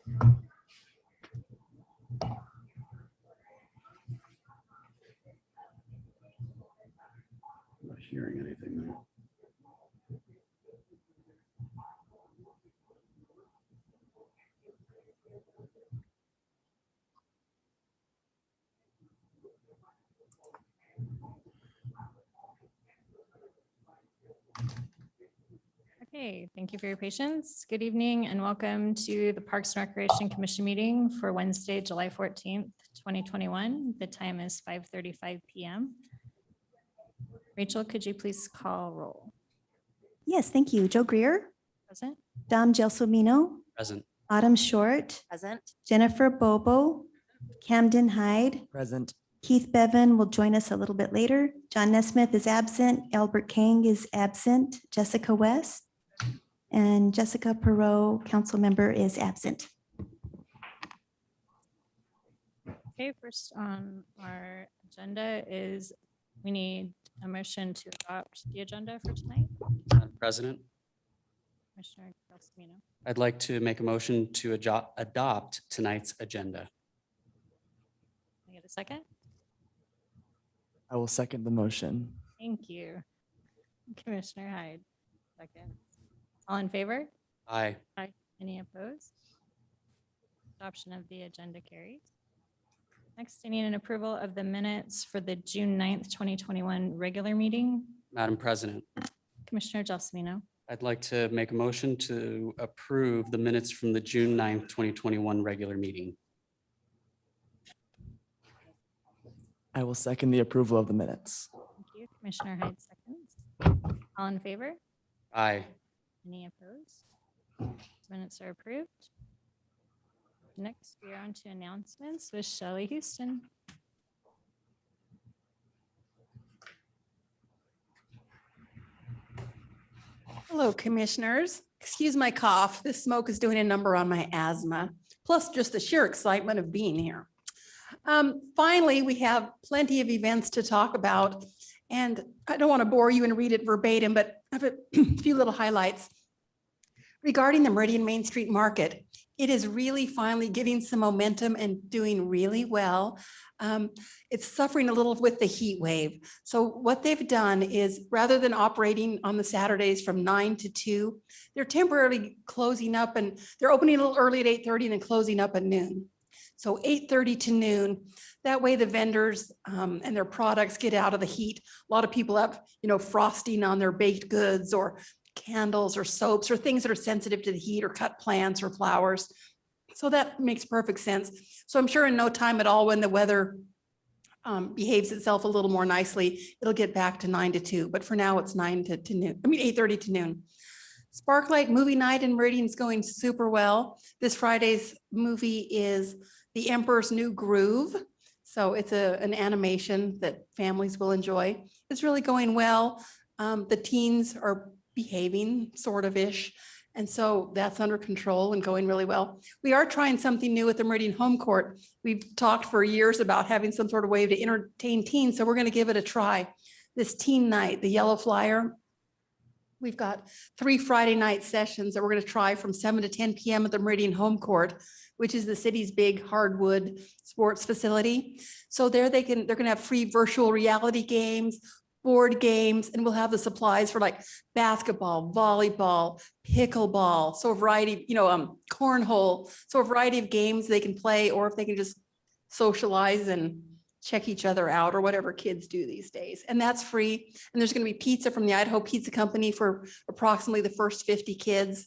Not hearing anything there. Okay, thank you for your patience. Good evening and welcome to the Parks and Recreation Commission meeting for Wednesday, July 14th, 2021. The time is 5:35 p.m. Rachel, could you please call roll? Yes, thank you. Joe Greer, Present. Dom Gelsomino, Present. Autumn Short, Present. Jennifer Bobo, Camden Hyde, Present. Keith Bevan will join us a little bit later. John Nesmith is absent. Albert Kang is absent. Jessica West and Jessica Perot, council member, is absent. Okay, first on our agenda is we need a motion to adopt the agenda for tonight. Madam President, Commissioner Gelsomino. I'd like to make a motion to adopt tonight's agenda. Can I get a second? I will second the motion. Thank you. Commissioner Hyde, second. All in favor? Aye. Any opposed? Adoption of the agenda carries. Next, I need an approval of the minutes for the June 9th, 2021 regular meeting. Madam President, Commissioner Gelsomino. I'd like to make a motion to approve the minutes from the June 9th, 2021 regular meeting. I will second the approval of the minutes. Thank you. Commissioner Hyde seconds. All in favor? Aye. Any opposed? Minutes are approved. Next, we are on to announcements with Shelley Houston. Hello, commissioners. Excuse my cough. This smoke is doing a number on my asthma, plus just the sheer excitement of being here. Finally, we have plenty of events to talk about, and I don't want to bore you and read it verbatim, but I have a few little highlights. Regarding the Meridian Main Street Market, it is really finally getting some momentum and doing really well. It's suffering a little with the heat wave. So what they've done is, rather than operating on the Saturdays from 9 to 2, they're temporarily closing up, and they're opening a little early at 8:30 and then closing up at noon. So 8:30 to noon. That way the vendors and their products get out of the heat. A lot of people have, frosting on their baked goods or candles or soaps or things that are sensitive to the heat, or cut plants or flowers. So that makes perfect sense. So I'm sure in no time at all, when the weather behaves itself a little more nicely, it'll get back to 9 to 2. But for now, it's 8:30 to noon. Sparklight movie night in Meridian is going super well. This Friday's movie is The Emperor's New Groove. So it's an animation that families will enjoy. It's really going well. The teens are behaving sort of ish. And so that's under control and going really well. We are trying something new at the Meridian Home Court. We've talked for years about having some sort of way to entertain teens. So we're going to give it a try. This teen night, the Yellow Flyer. We've got 3 Friday night sessions that we're going to try from 7 to 10 p.m. at the Meridian Home Court, which is the city's big hardwood sports facility. So there they're going to have free virtual reality games, board games, and we'll have the supplies for like basketball, volleyball, pickleball, so a variety, cornhole, so a variety of games they can play, or if they can just socialize and check each other out, or whatever kids do these days. And that's free. And there's going to be pizza from the Idaho Pizza Company for approximately the first 50 kids,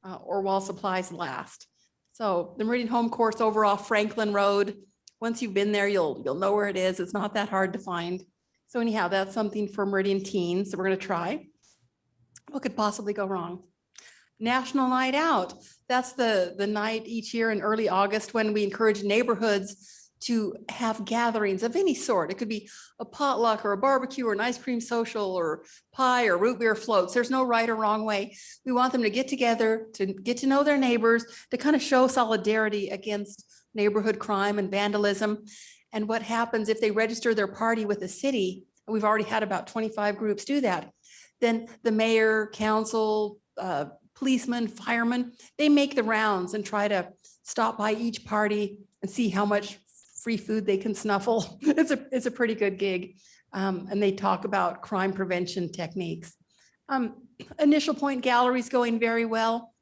or while supplies last. So the Meridian Home Court's over off Franklin Road. Once you've been there, you'll know where it is. It's not that hard to find. So anyhow, that's something for Meridian teens that we're going to try. What could possibly go wrong? National Night Out. That's the night each year in early August when we encourage neighborhoods to have gatherings of any sort. It could be a potluck or a barbecue or an ice cream social or pie or root beer floats. There's no right or wrong way. We want them to get together, to get to know their neighbors, to kind of show solidarity against neighborhood crime and vandalism. And what happens if they register their party with the city, and we've already had about 25 groups do that, then the mayor, council, policemen, firemen, they make the rounds and try to stop by each party and see how much free food they can snuffle. It's a pretty good gig. And they talk about crime prevention techniques. Initial Point Gallery's going very well.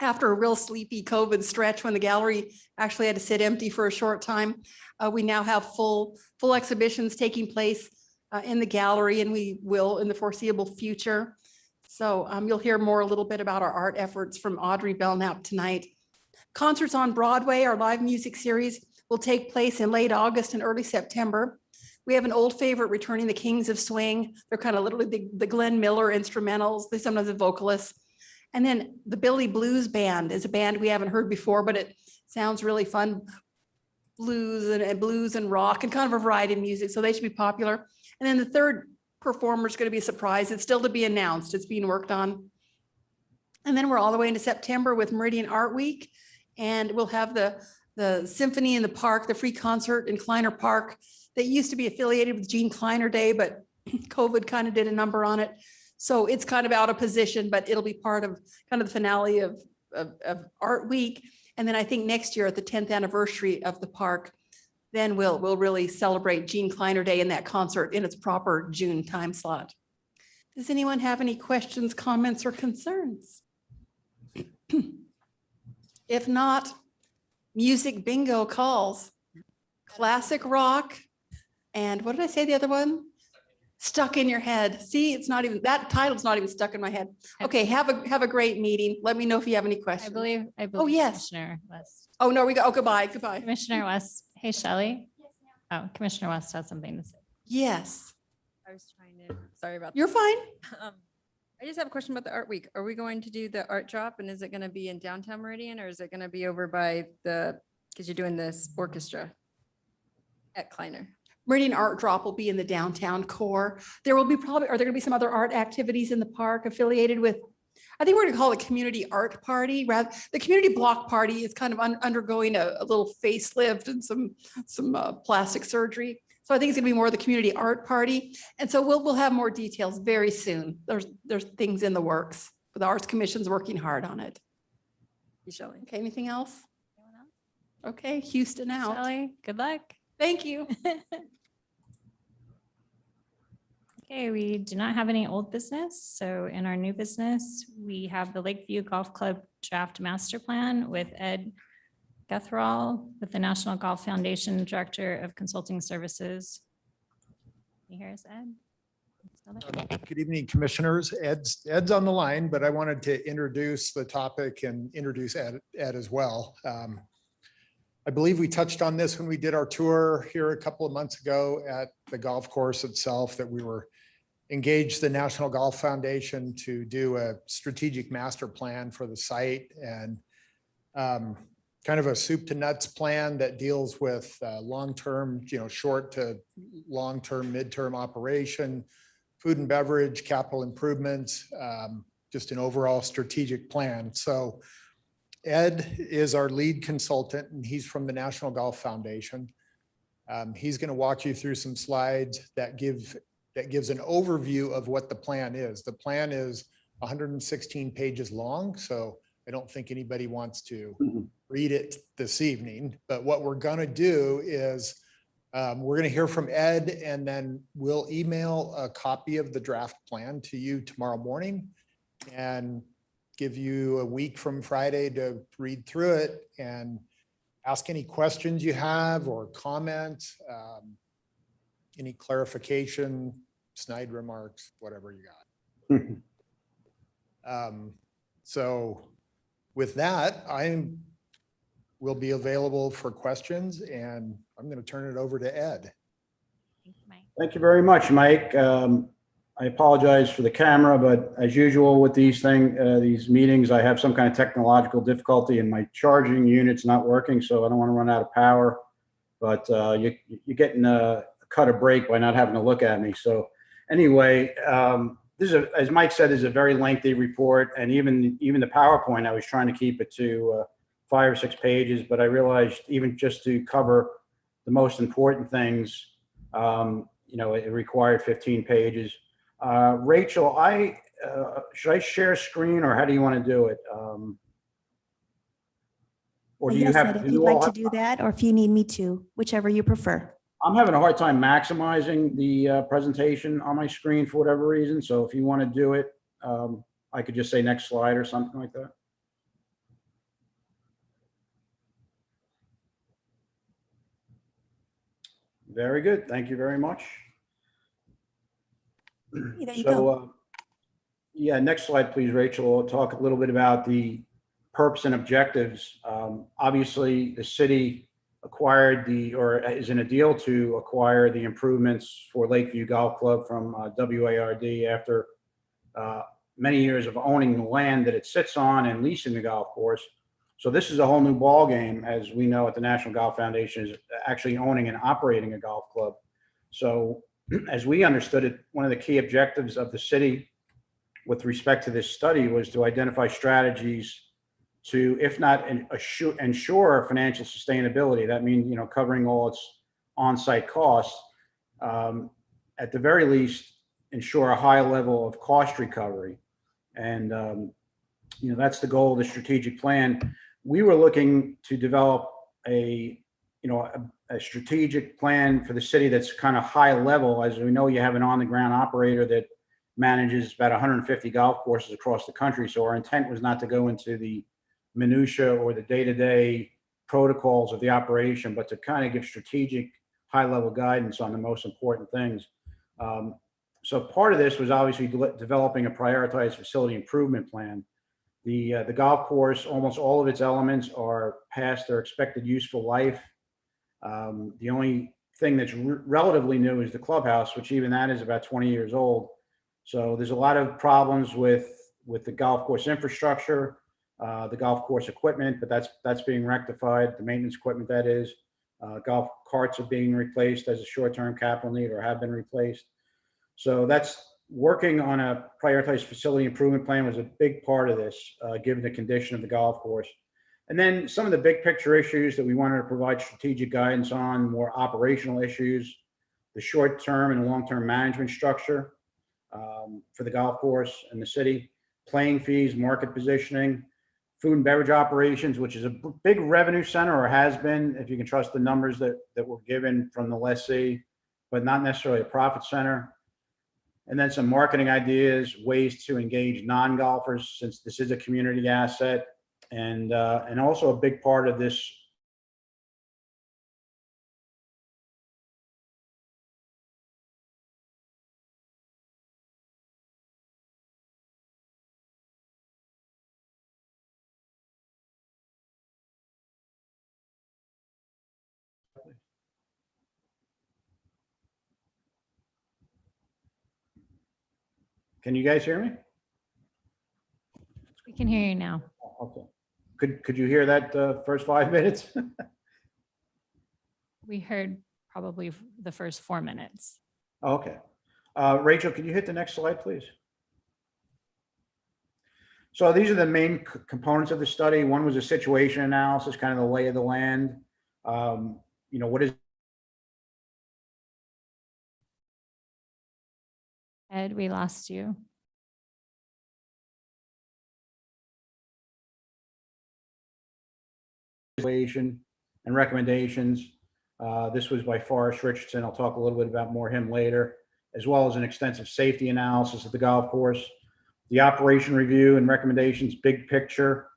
After a real sleepy COVID stretch when the gallery actually had to sit empty for a short time, we now have full exhibitions taking place in the gallery, and we will in the foreseeable future. So you'll hear more a little bit about our art efforts from Audrey Belknap tonight. Concerts on Broadway, our live music series, will take place in late August and early September. We have an old favorite returning, the Kings of Swing. They're kind of literally the Glenn Miller instrumentals. They sometimes have vocalists. And then the Billy Blues Band is a band we haven't heard before, but it sounds really fun. Blues and rock and kind of a variety of music. So they should be popular. And then the third performer is going to be a surprise. It's still to be announced. It's being worked on. And then we're all the way into September with Meridian Art Week. And we'll have the Symphony in the Park, the free concert in Kleiner Park that used to be affiliated with Gene Kleiner Day, but COVID kind of did a number on it. So it's kind of out of position, but it'll be part of kind of the finale of Art Week. And then I think next year at the 10th anniversary of the park, then we'll really celebrate Gene Kleiner Day in that concert in its proper June time slot. Does anyone have any questions, comments, or concerns? If not, music bingo calls. Classic rock. And what did I say the other one? Stuck in your head. See, it's not even, that title's not even stuck in my head. Okay, have a great meeting. Let me know if you have any I questions. believe. Oh, yes. Commissioner West. Oh, no, we go. Oh, goodbye. Commissioner West. Hey, Shelley. Oh, Commissioner West has something to say. Yes, I was trying to, sorry about you're fine. that. I just have a question about the art week. Are we going to do the art drop, and is it going to be in downtown Meridian, or is it going to be over by because you're doing this orchestra at Kleiner? Meridian Art Drop will be in the downtown core. There will be are there going to be some other art activities in the park affiliated with, I think we're going to call it community art party. Rather, the community block party is kind of undergoing a little facelift and some plastic surgery. So I think it's going to be more of the community art party. And so we'll have more details very soon. There's things in the works. The Arts Commission's working hard on it. Shelley. Okay, anything else? Okay, Houston out. Shelley, good luck. Thank you. Okay, we do not have any old business. So in our new business, we have the Lakeview Golf Club Draft Master Plan with Ed Guthrall with the National Golf Foundation Director of Consulting Services. Can you hear us, Ed? Still there? Good evening, commissioners. Ed's on the line, but I wanted to introduce the topic and introduce Ed as well. I believe we touched on this when we did our tour here a couple of months ago at the golf course itself, that we were engaged the National Golf Foundation to do a strategic master plan for the site, and kind of a soup to nuts plan that deals with long-term, short to long-term, midterm operation, food and beverage, capital improvements, just an overall strategic plan. So Ed is our lead consultant, and he's from the National Golf Foundation. He's going to walk you through some slides that gives an overview of what the plan is. The plan is 116 pages long, so I don't think anybody wants to read it this evening. But what we're going to do is we're going to hear from Ed, and then we'll email a copy of the draft plan to you tomorrow morning, and give you a week from Friday to read through it and ask any questions you have or comments, any clarification, snide remarks, whatever you got. So with that, will be available for questions, and I'm going to turn it over to Ed. Thank you, Mike. Thank you very much, Mike. I apologize for the camera, but as usual with these meetings, I have some kind of technological difficulty and my charging unit's not working, so I don't want to run out of power. But you're getting cut a break by not having to look at me. So anyway, this is, as Mike said, is a very lengthy report, and even the PowerPoint, I was trying to keep it to 5 or 6 pages, but I realized even just to cover the most important things, it required 15 pages. Rachel, should I share screen, or how do you want to do it? Or do you Yes, have, Ed, do if you'd you like all to have, do that, or if you need me to, whichever you prefer. I'm having a hard time maximizing the presentation on my screen for whatever reason. So if you want to do it, I could just say next slide or something like that. Very good. Thank you very much. Hey, there you So, go. yeah, next slide, please, Rachel. I'll talk a little bit about the purpose and objectives. Obviously, the city acquired or is in a deal to acquire the improvements for Lakeview Golf Club from WARD after many years of owning the land that it sits on and leasing the golf course. So this is a whole new ballgame, as we know at the National Golf Foundation, is actually owning and operating a golf club. So as we understood it, one of the key objectives of the city with respect to this study was to identify strategies to, if not ensure financial sustainability. That means, covering all its on-site costs, at the very least, ensure a high level of cost recovery. And, that's the goal of the strategic plan. We were looking to develop a strategic plan for the city that's kind of high level. As we know, you have an on-the-ground operator that manages about 150 golf courses across the country. So our intent was not to go into the minutia or the day-to-day protocols of the operation, but to kind of give strategic high-level guidance on the most important things. So part of this was obviously developing a prioritized facility improvement plan. The golf course, almost all of its elements are past their expected useful life. The only thing that's relatively new is the clubhouse, which even that is about 20 years old. So there's a lot of problems with the golf course infrastructure, the golf course equipment, but that's being rectified. The maintenance equipment, that is. Golf carts are being replaced as a short-term capital need or have been replaced. So that's working on a prioritized facility improvement plan was a big part of this, given the condition of the golf course. And then some of the big picture issues that we wanted to provide strategic guidance on, more operational issues, the short-term and long-term management structure for the golf course and the city, playing fees, market positioning, food and beverage operations, which is a big revenue center, or has been, if you can trust the numbers that were given from the lessee, but not necessarily a profit center. And then some marketing ideas, ways to engage non-golfers, since this is a community asset. And also a big part of this Can you guys hear me? We can hear you now. Okay. Could you hear that first 5 minutes? We heard probably the first 4 minutes. Okay. Rachel, can you hit the next slide, please? So these are the main components of the study. One was a situation analysis, kind of the lay of the land. What is Ed, we lost you. situation and recommendations. This was by Forrest Richardson. I'll talk a little bit about more him later, as well as an extensive safety analysis of the golf course. The operation review and recommendations, big picture,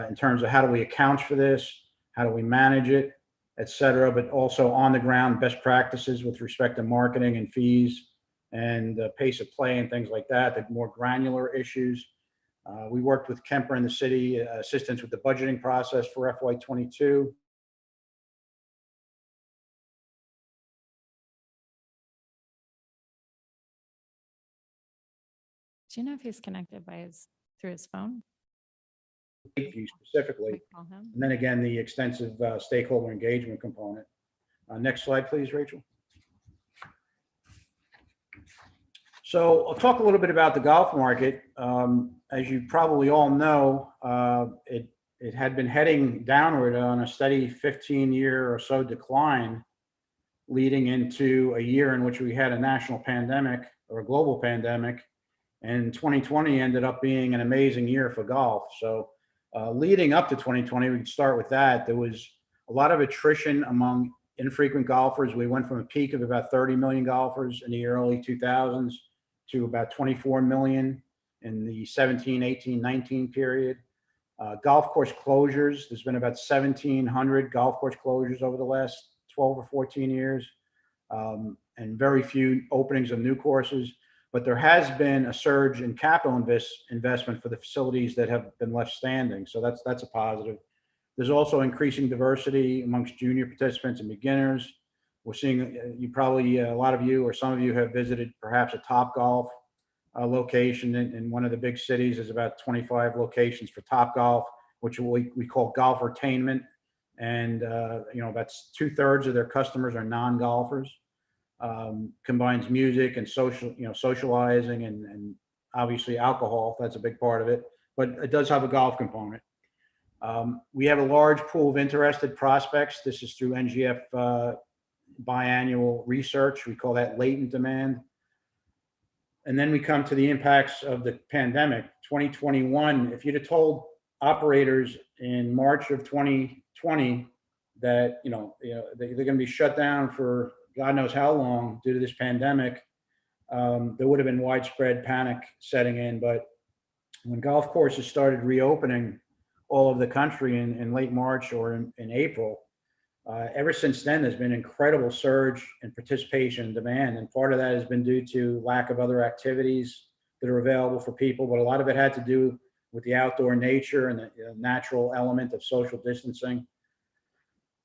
in terms of how do we account for this, how do we manage it, et cetera, but also on the ground best practices with respect to marketing and fees and pace of play and things like that, the more granular issues. We worked with Kemper and the city, assistance with the budgeting process for FY22. Do you know if he's connected through his phone? Specifically, Might call him. and then again, the extensive stakeholder engagement component. Next slide, please, Rachel. So I'll talk a little bit about the golf market. As you probably all know, it had been heading downward on a steady 15-year or so decline, leading into a year in which we had a national pandemic or a global pandemic. And 2020 ended up being an amazing year for golf. So Leading up to 2020, we can start with that. There was a lot of attrition among infrequent golfers. We went from a peak of about 30 million golfers in the early 2000s to about 24 million in the 17, 18, 19 period. Golf course closures, there's been about 1,700 golf course closures over the last 12 or 14 years, and very few openings of new courses. But there has been a surge in capital investment for the facilities that have been left standing. So that's a positive. There's also increasing diversity amongst junior participants and beginners. We're seeing, you probably, a lot of you or some of you have visited perhaps a Topgolf location in one of the big cities. There's about 25 locations for Topgolf, which we call golfertainment. And, that's 2/3 of their customers are non-golfers. Combines music and socializing and obviously alcohol. That's a big part of it, but it does have a golf component. We have a large pool of interested prospects. This is through NGF biannual research. We call that latent demand. And then we come to the impacts of the pandemic. 2021, if you'd have told operators in March of 2020 that, they're going to be shut down for God knows how long due to this pandemic, there would have been widespread panic setting in. But when golf courses started reopening all over the country in late March or in April, ever since then, there's been incredible surge in participation and demand. And part of that has been due to lack of other activities that are available for people. But a lot of it had to do with the outdoor nature and the natural element of social distancing.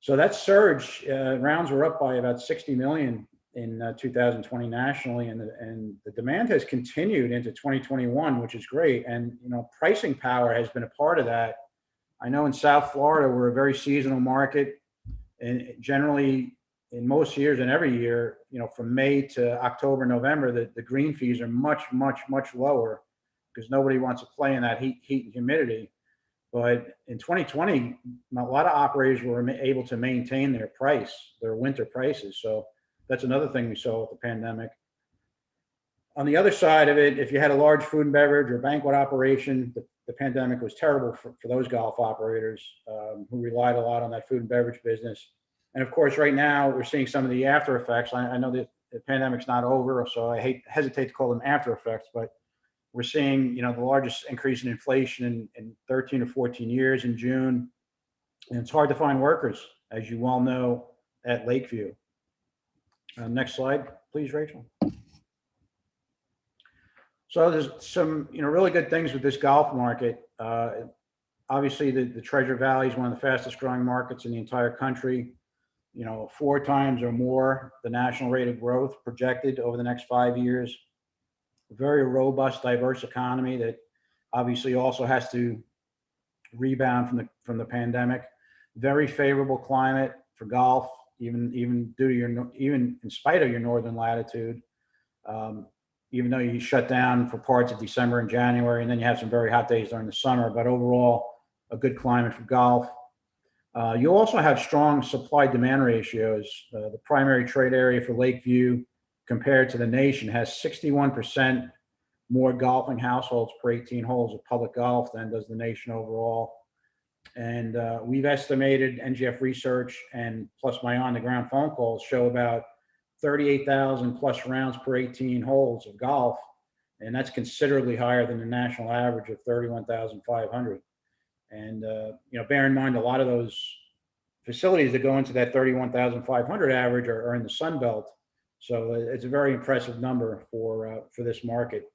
So that surge, rounds were up by about 60 million in 2020 nationally. And the demand has continued into 2021, which is great. And, pricing power has been a part of that. I know in South Florida, we're a very seasonal market. And generally, in most years and every year, from May to October, November, the green fees are much, much, much lower because nobody wants to play in that heat and humidity. But in 2020, a lot of operators were able to maintain their winter prices. So that's another thing we saw with the pandemic. On the other side of it, if you had a large food and beverage or banquet operation, the pandemic was terrible for those golf operators who relied a lot on that food and beverage business. And of course, right now we're seeing some of the after effects. I know that the pandemic's not over, so I hesitate to call them after effects, but we're seeing, the largest increase in inflation in 13 or 14 years in June. And it's hard to find workers, as you well know, at Lakeview. Next slide, please, Rachel. So there's some, really good things with this golf market. Obviously, the Treasure Valley is one of the fastest growing markets in the entire country. 4 times or more the national rate of growth projected over the next 5 years. A very robust, diverse economy that obviously also has to rebound from the pandemic. Very favorable climate for golf, even in spite of your northern latitude. Even though you shut down for parts of December and January, and then you have some very hot days during the summer, but overall, a good climate for golf. You also have strong supply-demand ratios. The primary trade area for Lakeview compared to the nation has 61% more golfing households per 18 holes of public golf than does the nation overall. And we've estimated, NGF research and plus my on-the-ground phone calls show about 38,000 plus rounds per 18 holes of golf. And that's considerably higher than the national average of 31,500. And, bear in mind, a lot of those facilities that go into that 31,500 average are in the Sun Belt. So it's a very impressive number for this market.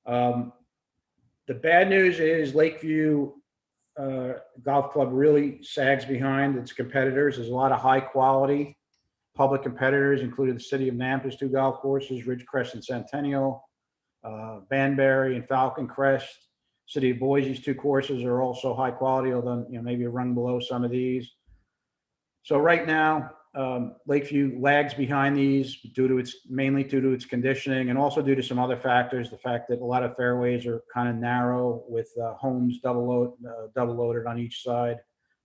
The bad news is Lakeview Golf Club really sags behind its competitors. There's a lot of high quality public competitors, including the city of Nampa's 2 golf courses, Ridgecrest and Centennial, Banbury and Falcon Crest. City of Boise's 2 courses are also high quality, although maybe a rung below some of these. So right now, Lakeview lags behind these mainly due to its conditioning and also due to some other factors. The fact that a lot of fairways are kind of narrow with homes double loaded on each side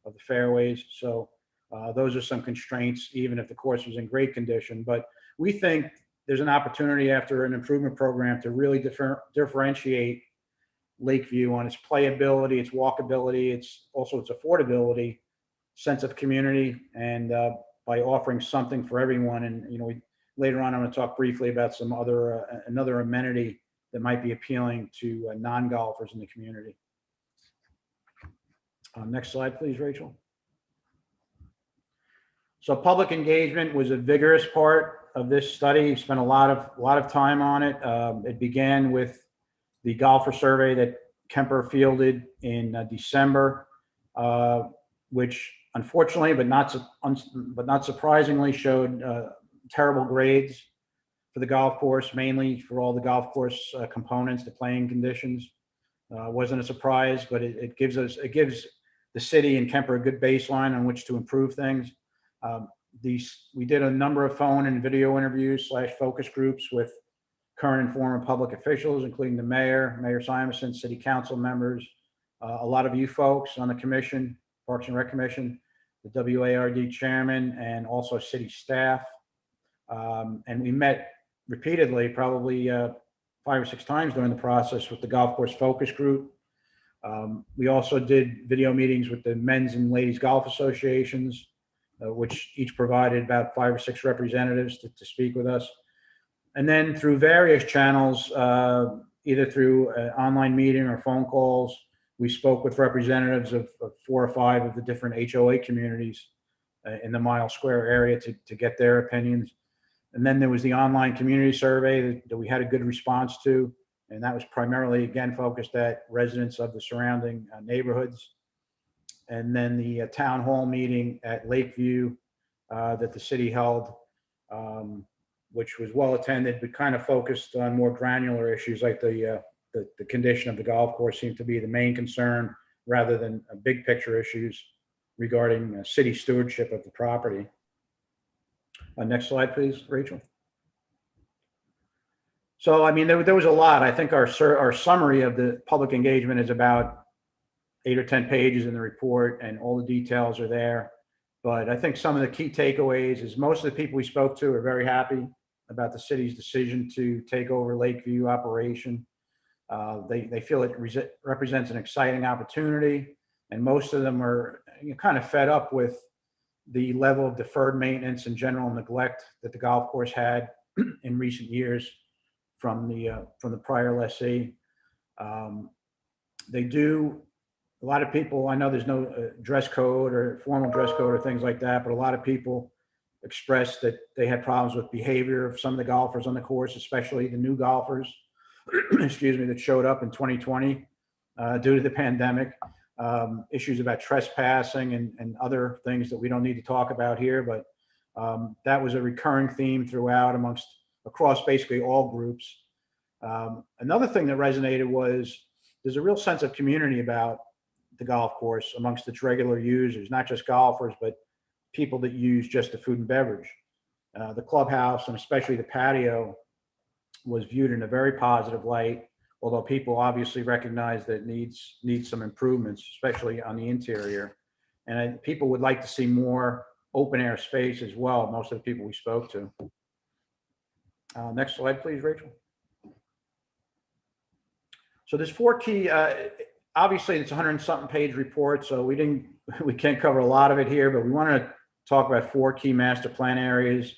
of the fairways. So those are some constraints, even if the course was in great condition. But we think there's an opportunity after an improvement program to really differentiate Lakeview on its playability, its walkability, its affordability, sense of community, and by offering something for everyone. And later on, I'm going to talk briefly about some other another amenity that might be appealing to non-golfers in the community. Next slide, please, Rachel. So public engagement was a vigorous part of this study. Spent a lot of time on it. It began with the golfer survey that Kemper fielded in December, which unfortunately, but not surprisingly, showed terrible grades for the golf course, mainly for all the golf course components, the playing conditions. Wasn't a surprise, but it gives the city and Kemper a good baseline on which to improve things. We did a number of phone and video interviews / focus groups with current and former public officials, including the Mayor Simonson, city council members, a lot of you folks on the commission, Parks and Rec Commission, the WARD chairman, and also city staff. And we met repeatedly, probably 5 or 6 times during the process with the golf course focus group. We also did video meetings with the men's and ladies golf associations, which each provided about 5 or 6 representatives to speak with us. And then through various channels, either through an online meeting or phone calls, we spoke with representatives of 4 or 5 of the different HOA communities in the Mile Square area to get their opinions. And then there was the online community survey that we had a good response to. And that was primarily, again, focused at residents of the surrounding neighborhoods. And then the town hall meeting at Lakeview that the city held, which was well attended, but kind of focused on more granular issues like the condition of the golf course seemed to be the main concern, rather than big picture issues regarding city stewardship of the property. Next slide, please, Rachel. So, I mean, there was a lot. I think our summary of the public engagement is about 8 or 10 pages in the report, and all the details are there. But I think some of the key takeaways is most of the people we spoke to are very happy about the city's decision to take over Lakeview operation. They feel it represents an exciting opportunity, and most of them are kind of fed up with the level of deferred maintenance and general neglect that the golf course had in recent years from the prior lessee. A lot of people, I know there's no dress code or formal dress code or things like that, but a lot of people expressed that they had problems with behavior of some of the golfers on the course, especially the new golfers, excuse me, that showed up in 2020 due to the pandemic. Issues about trespassing and other things that we don't need to talk about here, but that was a recurring theme across basically all groups. Another thing that resonated was there's a real sense of community about the golf course amongst its regular users, not just golfers, but people that use just the food and beverage. The clubhouse, and especially the patio, was viewed in a very positive light, although people obviously recognize that it needs some improvements, especially on the interior. And people would like to see more open air space as well, most of the people we spoke to. Next slide, please, Rachel. So there's 4 key, obviously it's a 100-something page report, so we can't cover a lot of it here, but we want to talk about 4 key master plan areas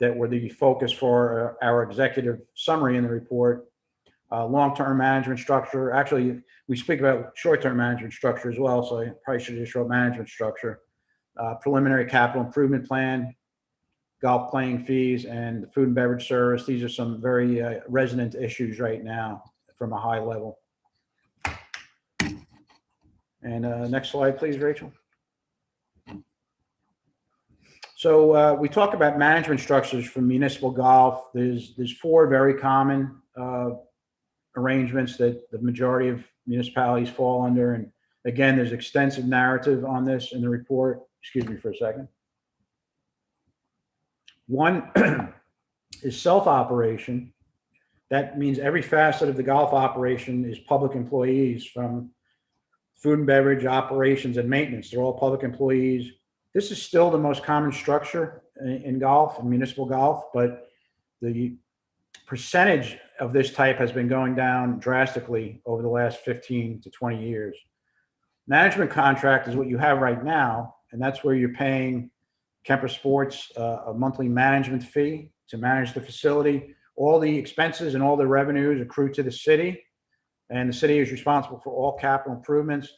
that were the focus for our executive summary in the report. Long-term management structure. Actually, we speak about short-term management structure as well, so I probably should just show management structure. Preliminary capital improvement plan, golf playing fees, and the food and beverage service. These are some very resonant issues right now from a high level. And next slide, please, Rachel. So we talk about management structures for municipal golf. There's 4 very common arrangements that the majority of municipalities fall under. And again, there's extensive narrative on this in the report. Excuse me for a second. One is self-operation. That means every facet of the golf operation is public employees, from food and beverage, operations, and maintenance. They're all public employees. This is still the most common structure in golf and municipal golf, but the percentage of this type has been going down drastically over the last 15 to 20 years. Management contract is what you have right now, and that's where you're paying Kemper Sports a monthly management fee to manage the facility. All the expenses and all the revenues accrue to the city, and the city is responsible for all capital improvements.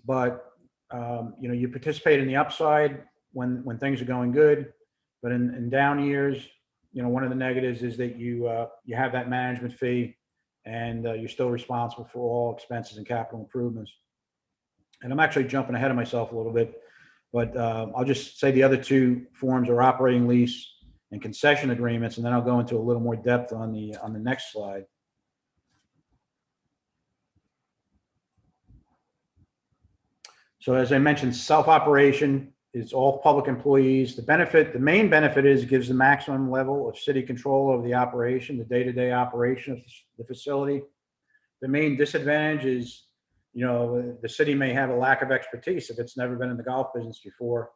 But you participate in the upside when things are going good, but in down years, one of the negatives is that you have that management fee, and you're still responsible for all expenses and capital improvements. And I'm actually jumping ahead of myself a little bit, but I'll just say the other two forms are operating lease and concession agreements, and then I'll go into a little more depth on the next slide. So as I mentioned, self-operation is all public employees. The main benefit is it gives the maximum level of city control over the operation, the day-to-day operation of the facility. The main disadvantage is, the city may have a lack of expertise if it's never been in the golf business before,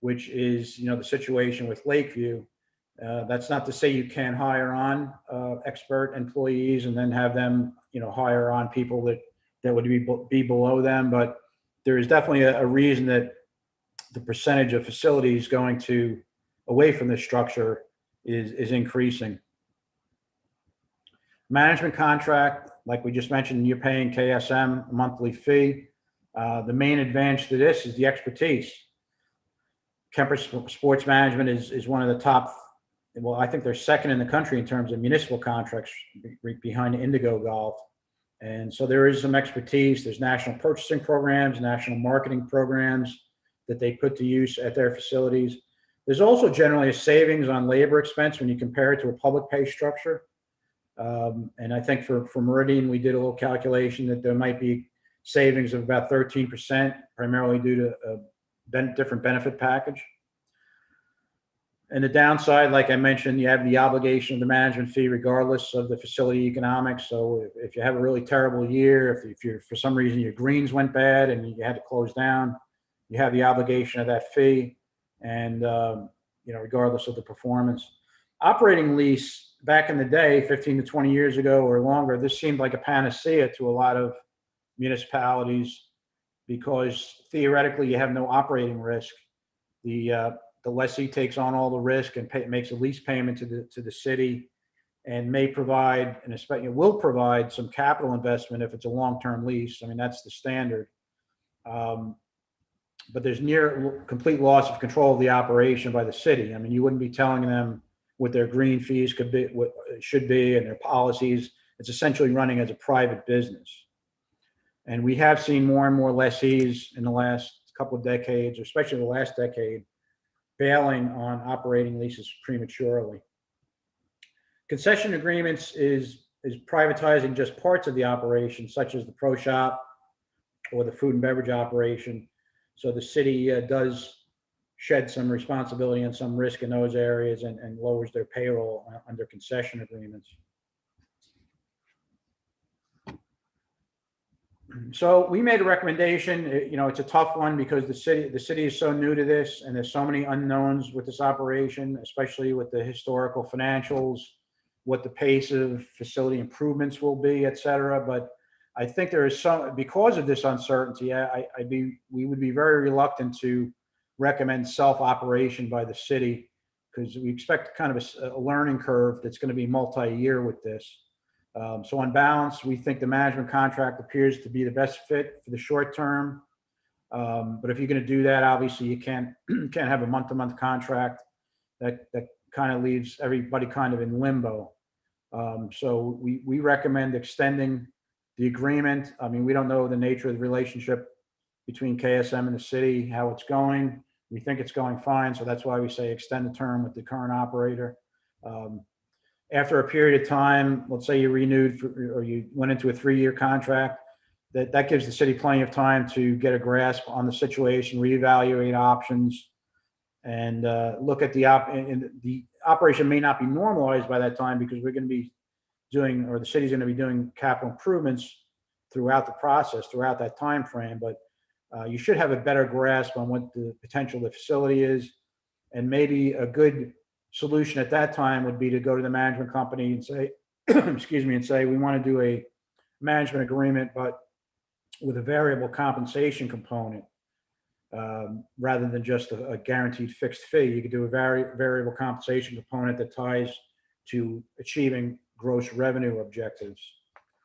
which is, the situation with Lakeview. That's not to say you can't hire on expert employees and then have them, hire on people that would be below them. But there is definitely a reason that the percentage of facilities going away from this structure is increasing. Management contract, like we just mentioned, you're paying KSM a monthly fee. The main advantage to this is the expertise. Kemper Sports Management is one of the top, well, I think they're second in the country in terms of municipal contracts behind Indigo Golf. And so there is some expertise. There's national purchasing programs, national marketing programs that they put to use at their facilities. There's also generally a savings on labor expense when you compare it to a public pay structure. And I think for Meridian, we did a little calculation that there might be savings of about 13%, primarily due to a different benefit package. And the downside, like I mentioned, you have the obligation of the management fee regardless of the facility economics. So if you have a really terrible year, if you're, for some reason your greens went bad and you had to close down, you have the obligation of that fee, and regardless of the performance. Operating lease, back in the day, 15 to 20 years ago or longer, this seemed like a panacea to a lot of municipalities because theoretically you have no operating risk. The lessee takes on all the risk and makes a lease payment to the city, and may provide, and especially will provide, some capital investment if it's a long-term lease. I mean, that's the standard. But there's near complete loss of control of the operation by the city. I mean, you wouldn't be telling them what their green fees could be, what it should be, and their policies. It's essentially running as a private business. And we have seen more and more lessees in the last couple of decades, especially the last decade, bailing on operating leases prematurely. Concession agreements is privatizing just parts of the operation, such as the pro shop or the food and beverage operation. So the city does shed some responsibility and some risk in those areas and lowers their payroll under concession agreements. So we made a recommendation. It's a tough one because the city is so new to this, and there's so many unknowns with this operation, especially with the historical financials, what the pace of facility improvements will be, et cetera. But I think there is some, because of this uncertainty, we would be very reluctant to recommend self-operation by the city, because we expect kind of a learning curve that's going to be multi-year with this. So on balance, we think the management contract appears to be the best fit for the short term. But if you're going to do that, obviously you can't have a month-to-month contract that kind of leaves everybody kind of in limbo. So we recommend extending the agreement. I mean, we don't know the nature of the relationship between KSM and the city, how it's going. We think it's going fine, so that's why we say extend the term with the current operator. After a period of time, let's say you renewed or you went into a 3-year contract, that gives the city plenty of time to get a grasp on the situation, reevaluate options, and look at the operation may not be normalized by that time, because we're going to be doing, or the city's going to be doing, capital improvements throughout the process, throughout that time frame. But you should have a better grasp on what the potential of the facility is, and maybe a good solution at that time would be to go to the management company and say, excuse me, and say, we want to do a management agreement, but with a variable compensation component, rather than just a guaranteed fixed fee. You could do a variable compensation component that ties to achieving gross revenue objectives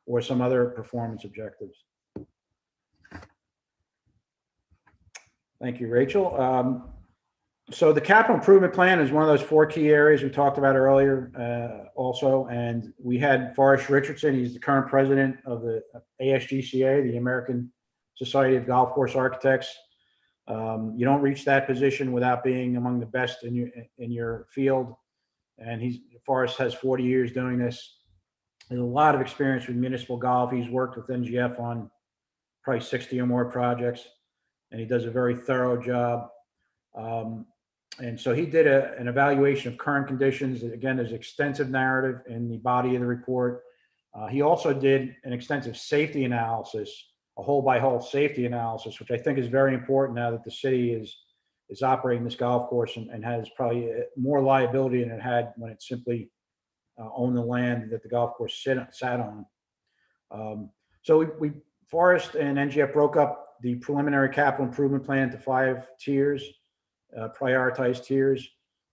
or some other performance objectives. Thank you, Rachel. So the capital improvement plan is one of those 4 key areas we talked about earlier also. And we had Forrest Richardson, he's the current president of the ASGCA, the American Society of Golf Course Architects. You don't reach that position without being among the best in your field. And Forrest has 40 years doing this. There's a lot of experience with municipal golf. He's worked with NGF on probably 60 or more projects, and he does a very thorough job. And so he did an evaluation of current conditions. Again, there's extensive narrative in the body of the report. He also did an extensive safety analysis, a hole by hole safety analysis, which I think is very important now that the city is operating this golf course and has probably more liability than it had when it simply owned the land that the golf course sat on. So Forrest and NGF broke up the preliminary capital improvement plan into 5 tiers, prioritized tiers.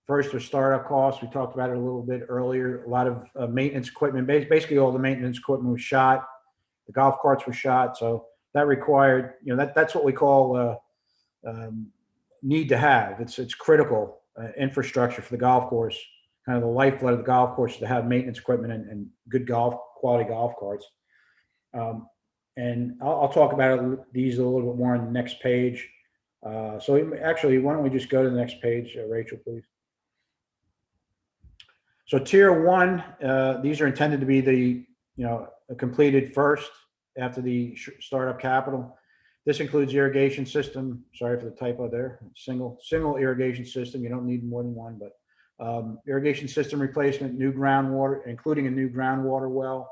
First was startup costs. We talked about it a little bit earlier. A lot of maintenance equipment, basically all the maintenance equipment was shot. The golf carts were shot. So that required, that's what we call need to have. It's critical infrastructure for the golf course. Kind of the lifeblood of the golf course to have maintenance equipment and good quality golf carts. And I'll talk about these a little bit more on the next page. So actually, why don't we just go to the next page, Rachel, please. So tier 1, these are intended to be the, completed first after the startup capital. This includes irrigation system. Sorry for the typo there. Single irrigation system. You don't need more than one, but irrigation system replacement, new groundwater, including a new groundwater well,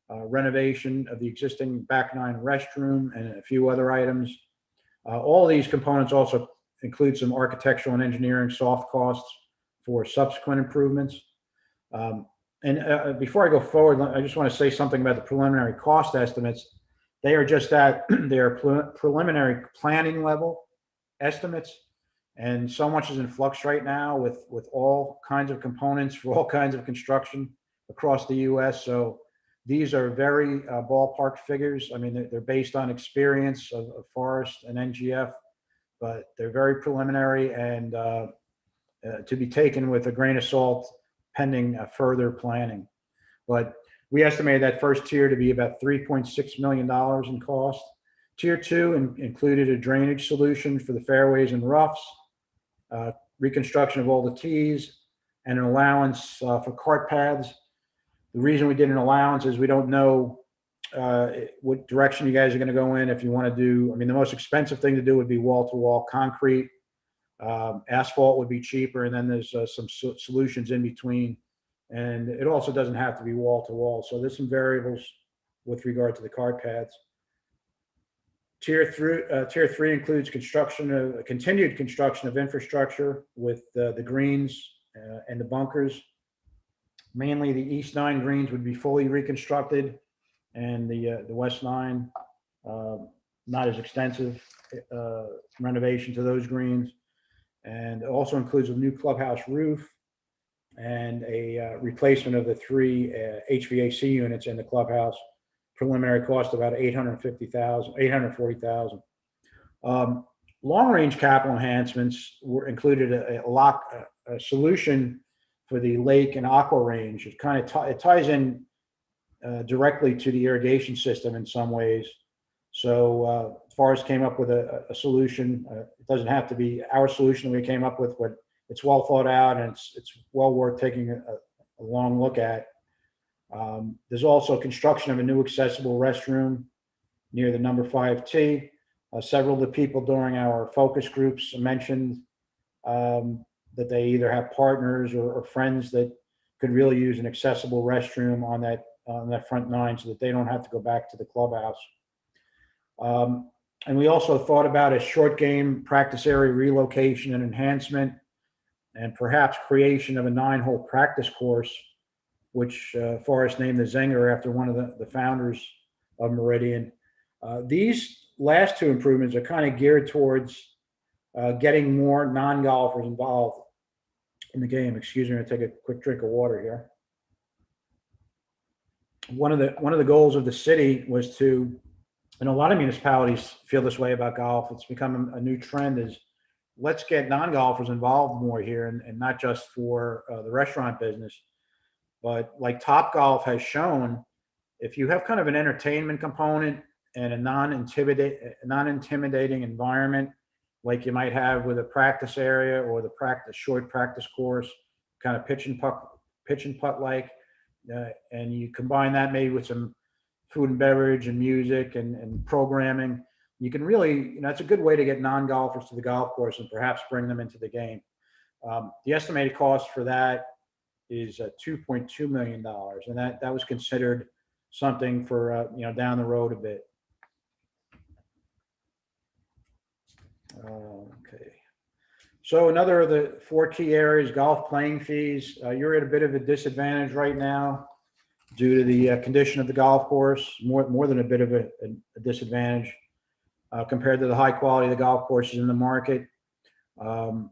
renovation of the existing back 9 restroom, and a few other items. All of these components also include some architectural and engineering soft costs for subsequent improvements. And before I go forward, I just want to say something about the preliminary cost estimates. They are just that, they are preliminary planning level estimates. And so much is in flux right now with all kinds of components for all kinds of construction across the US. So these are very ballpark figures. I mean, they're based on experience of Forrest and NGF, but they're very preliminary and to be taken with a grain of salt pending further planning. But we estimated that first tier to be about $3.6 million in cost. Tier 2 included a drainage solution for the fairways and roughs, reconstruction of all the tees, and an allowance for cart paths. The reason we did an allowance is we don't know what direction you guys are going to go in. If you want to do, the most expensive thing to do would be wall-to-wall concrete. Asphalt would be cheaper, and then there's some solutions in between. And it also doesn't have to be wall-to-wall. So there's some variables with regard to the cart paths. Tier 3 includes continued construction of infrastructure with the greens and the bunkers. Mainly the East 9 greens would be fully reconstructed, and the West 9, not as extensive renovation to those greens. And it also includes a new clubhouse roof and a replacement of the 3 HVAC units in the clubhouse. Preliminary cost about $840,000. Long-range capital enhancements were included a solution for the lake and aqua range. It kind of it ties in directly to the irrigation system in some ways. So Forrest came up with a solution. It doesn't have to be our solution we came up with, but it's well thought out and it's well worth taking a long look at. There's also construction of a new accessible restroom near the number 5 tee. Several of the people during our focus groups mentioned that they either have partners or friends that could really use an accessible restroom on that front 9 so that they don't have to go back to the clubhouse. And we also thought about a short game practice area relocation and enhancement. and perhaps creation of a 9-hole practice course, which Forrest named the Zinger after one of the founders of Meridian. These last two improvements are kind of geared towards getting more non-golfers involved in the game. Excuse me, I'm gonna take a quick drink of water here. One of the goals of the city was to, and a lot of municipalities feel this way about golf, it's become a new trend, is let's get non-golfers involved more here, and not just for the restaurant business, but like Topgolf has shown, if you have kind of an entertainment component and a non-intimidating environment, like you might have with a practice area or the short practice course, kind of pitch and putt like, and you combine that maybe with some food and beverage and music and programming, you can really, it's a good way to get non-golfers to the golf course and perhaps bring them into the game. The estimated cost for that is $2.2 million, and that was considered something for down the road a bit. Okay. So another of the 4 key areas, golf playing fees. You're at a bit of a disadvantage right now due to the condition of the golf course, more than a bit of a disadvantage compared to the high quality of the golf courses in the market.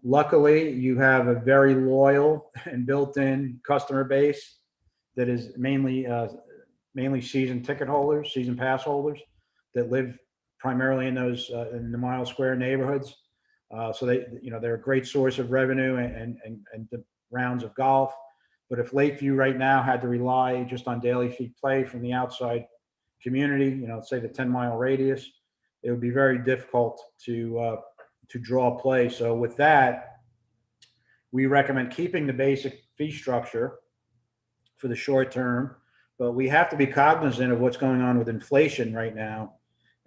Luckily, you have a very loyal and built-in customer base that is mainly season ticket holders, season pass holders that live primarily in those in the mile square neighborhoods. So they're a great source of revenue and the rounds of golf. But if Lakeview right now had to rely just on daily fee play from the outside community, say the 10-mile radius, it would be very difficult to draw play. So with that, we recommend keeping the basic fee structure for the short term, but we have to be cognizant of what's going on with inflation right now.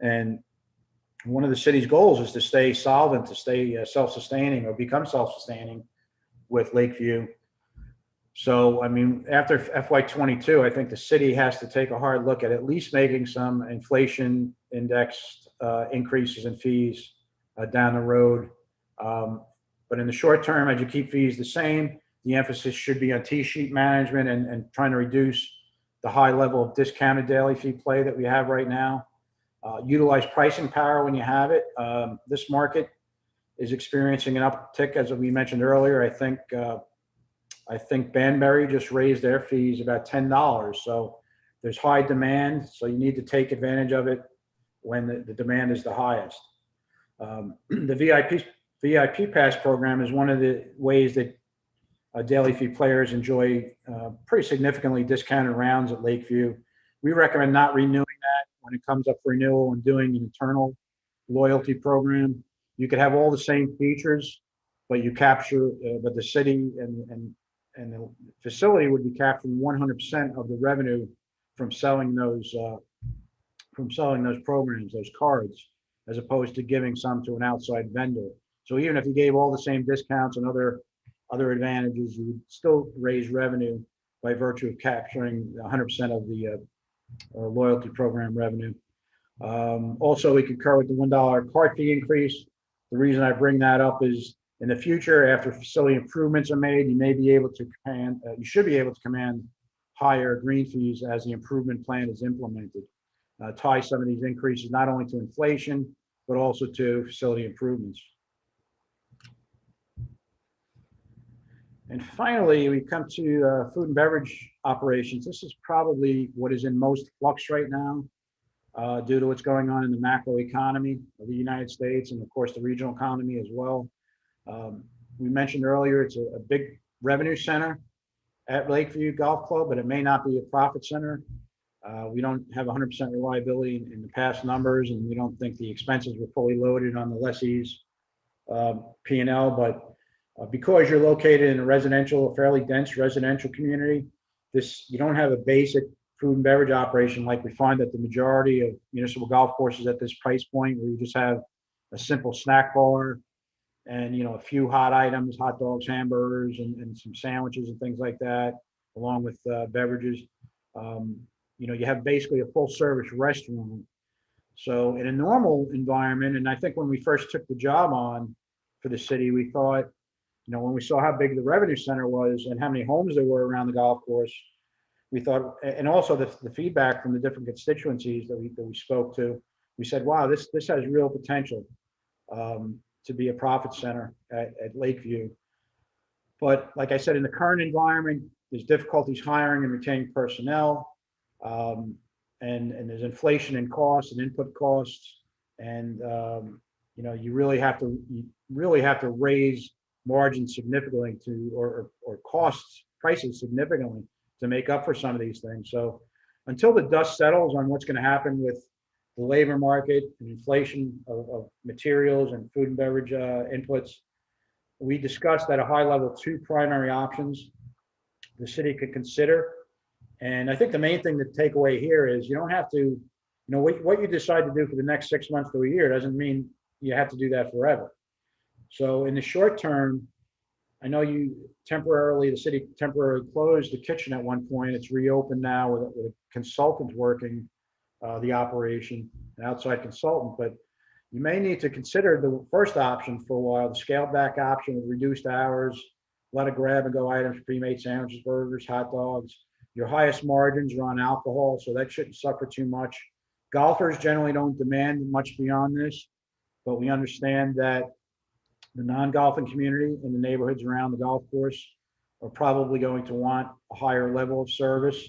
And one of the city's goals is to stay solvent, to stay self-sustaining or become self-sustaining with Lakeview. So, after FY22, I think the city has to take a hard look at least making some inflation indexed increases in fees down the road. But in the short term, as you keep fees the same, the emphasis should be on T-sheet management and trying to reduce the high level of discounted daily fee play that we have right now. Utilize pricing power when you have it. This market is experiencing an uptick, as we mentioned earlier. I think Banbury just raised their fees about $10. So there's high demand. So you need to take advantage of it when the demand is the highest. The VIP Pass program is one of the ways that daily fee players enjoy pretty significantly discounted rounds at Lakeview. We recommend not renewing that when it comes up for renewal and doing an internal loyalty program. You could have all the same features, but but the city and the facility would be capturing 100% of the revenue from selling those programs, those cards, as opposed to giving some to an outside vendor. So even if you gave all the same discounts and other advantages, you would still raise revenue by virtue of capturing 100% of the loyalty program revenue. Also, we concur with the $1 card fee increase. The reason I bring that up is in the future, after facility improvements are made, you should be able to command higher green fees as the improvement plan is implemented. Tie some of these increases not only to inflation, but also to facility improvements. And finally, we come to food and beverage operations. This is probably what is in most flux right now due to what's going on in the macro economy of the United States and, of course, the regional economy as well. We mentioned earlier, it's a big revenue center at Lakeview Golf Club, but it may not be a profit center. We don't have 100% reliability in the past numbers, and we don't think the expenses were fully loaded on the lessee's P&L, but because you're located in a fairly dense residential community, you don't have a basic food and beverage operation like we find at the majority of municipal golf courses at this price point, where you just have a simple snack bar and a few hot items, hot dogs, hamburgers, and some sandwiches and things like that, along with beverages. You have basically a full service restaurant. So in a normal environment, and I think when we first took the job on for the city, we thought, when we saw how big the revenue center was and how many homes there were around the golf course, we thought, and also the feedback from the different constituencies that we spoke to, we said, wow, this has real potential to be a profit center at Lakeview. But like I said, in the current environment, there's difficulties hiring and retaining personnel, and there's inflation in costs and input costs, and you really have to raise margins significantly or prices significantly to make up for some of these things. So until the dust settles on what's going to happen with the labor market and inflation of materials and food and beverage inputs, we discussed at a high level 2 primary options the city could consider. And I think the main thing to take away here is you don't have to, what you decide to do for the next 6 months to a year doesn't mean you have to do that forever. So in the short term, I know the city temporarily closed the kitchen at one point. It's reopened now with a consultant working the operation, an outside consultant, but you may need to consider the first option for a while, the scaled back option with reduced hours, a lot of grab and go items, pre-made sandwiches, burgers, hot dogs. Your highest margins are on alcohol, so that shouldn't suffer too much. Golfers generally don't demand much beyond this, but we understand that the non-golfing community in the neighborhoods around the golf course are probably going to want a higher level of service.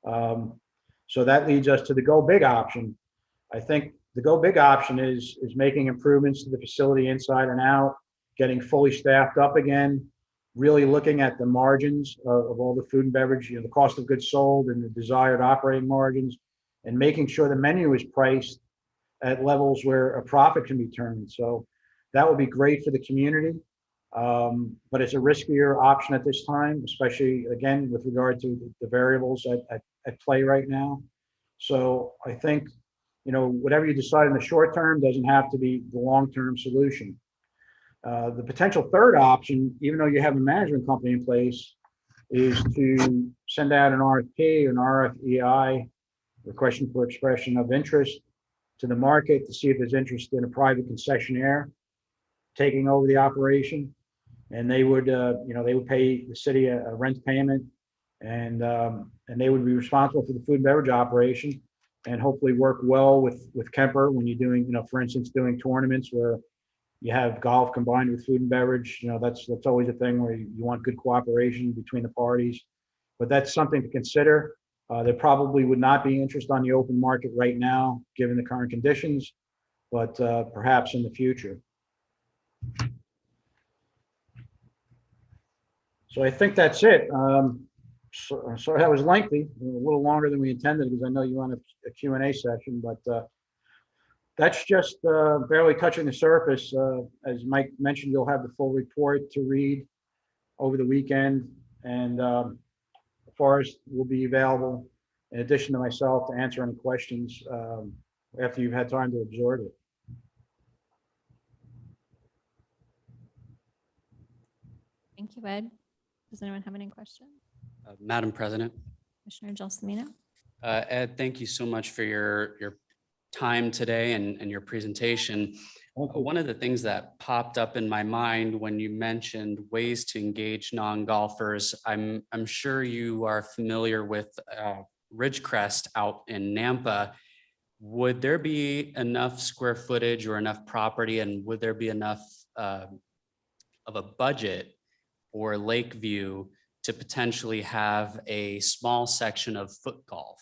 So that leads us to the go big option. I think the go big option is making improvements to the facility inside and out, getting fully staffed up again, really looking at the margins of all the food and beverage, the cost of goods sold and the desired operating margins, and making sure the menu is priced at levels where a profit can be turned. So that would be great for the community, but it's a riskier option at this time, especially again with regard to the variables at play right now. So I think whatever you decide in the short term doesn't have to be the long-term solution. The potential third option, even though you have a management company in place, is to send out an RFP, an RFEI, request for expression of interest, to the market to see if there's interest in a private concessionaire taking over the operation, and they would pay the city a rent payment, and they would be responsible for the food and beverage operation, and hopefully work well with Kemper when you're doing, for instance, doing tournaments where you have golf combined with food and beverage. That's always a thing where you want good cooperation between the parties, but that's something to consider. There probably would not be interest on the open market right now, given the current conditions, but perhaps in the future. So I think that's it. So that was lengthy, a little longer than we intended, because I know you want a Q&A session, but that's just barely touching the surface. As Mike mentioned, you'll have the full report to read over the weekend, and Forrest will be available in addition to myself to answer any questions after you've had time to absorb it. Thank you, Ed. Does anyone have any questions? Madam President. Commissioner Gelsomino? Ed, thank you so much for your time today and your presentation. One of the things that popped up in my mind when you mentioned ways to engage non-golfers, I'm sure you are familiar with Ridgecrest out in Nampa. Would there be enough square footage or enough property, and would there be enough of a budget for Lakeview to potentially have a small section of foot golf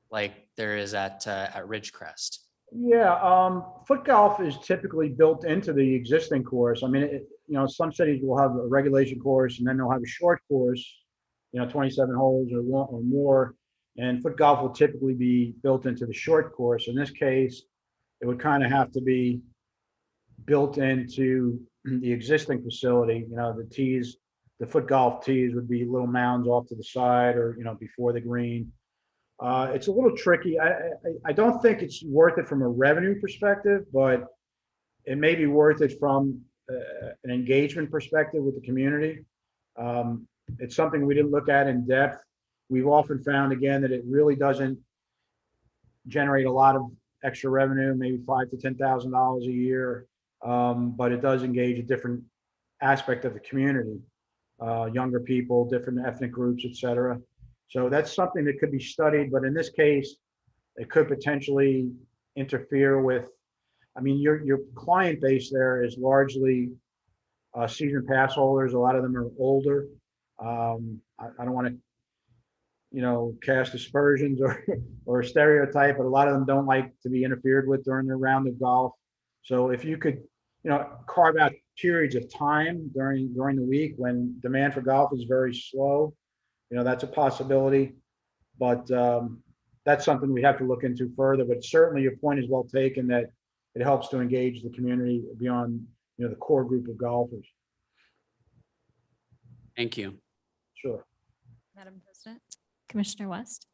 like there is at Ridgecrest? Yeah, foot golf is typically built into the existing course. I mean, some cities will have a regulation course, and then they'll have a short course, 27 holes or more, and foot golf will typically be built into the short course. In this case, it would kind of have to be built into the existing facility. The tees, the foot golf tees would be little mounds off to the side, or before the green. It's a little tricky. I don't think it's worth it from a revenue perspective, but it may be worth it from an engagement perspective with the community. It's something we didn't look at in depth. We've often found, again, that it really doesn't generate a lot of extra revenue, maybe $5,000 to $10,000 a year, but it does engage a different aspect of the community, younger people, different ethnic groups, et cetera. So that's something that could be studied, but in this case, it could potentially interfere with, I mean, your client base there is largely season pass holders. A lot of them are older. I don't want to, cast aspersions or stereotype, but a lot of them don't like to be interfered with during their round of golf. So if you could, carve out periods of time during the week when demand for golf is very slow, that's a possibility. But that's something we have to look into further. But certainly your point is well taken that it helps to engage the community beyond, the core group of golfers. Thank you. Sure. Madam President. Commissioner West.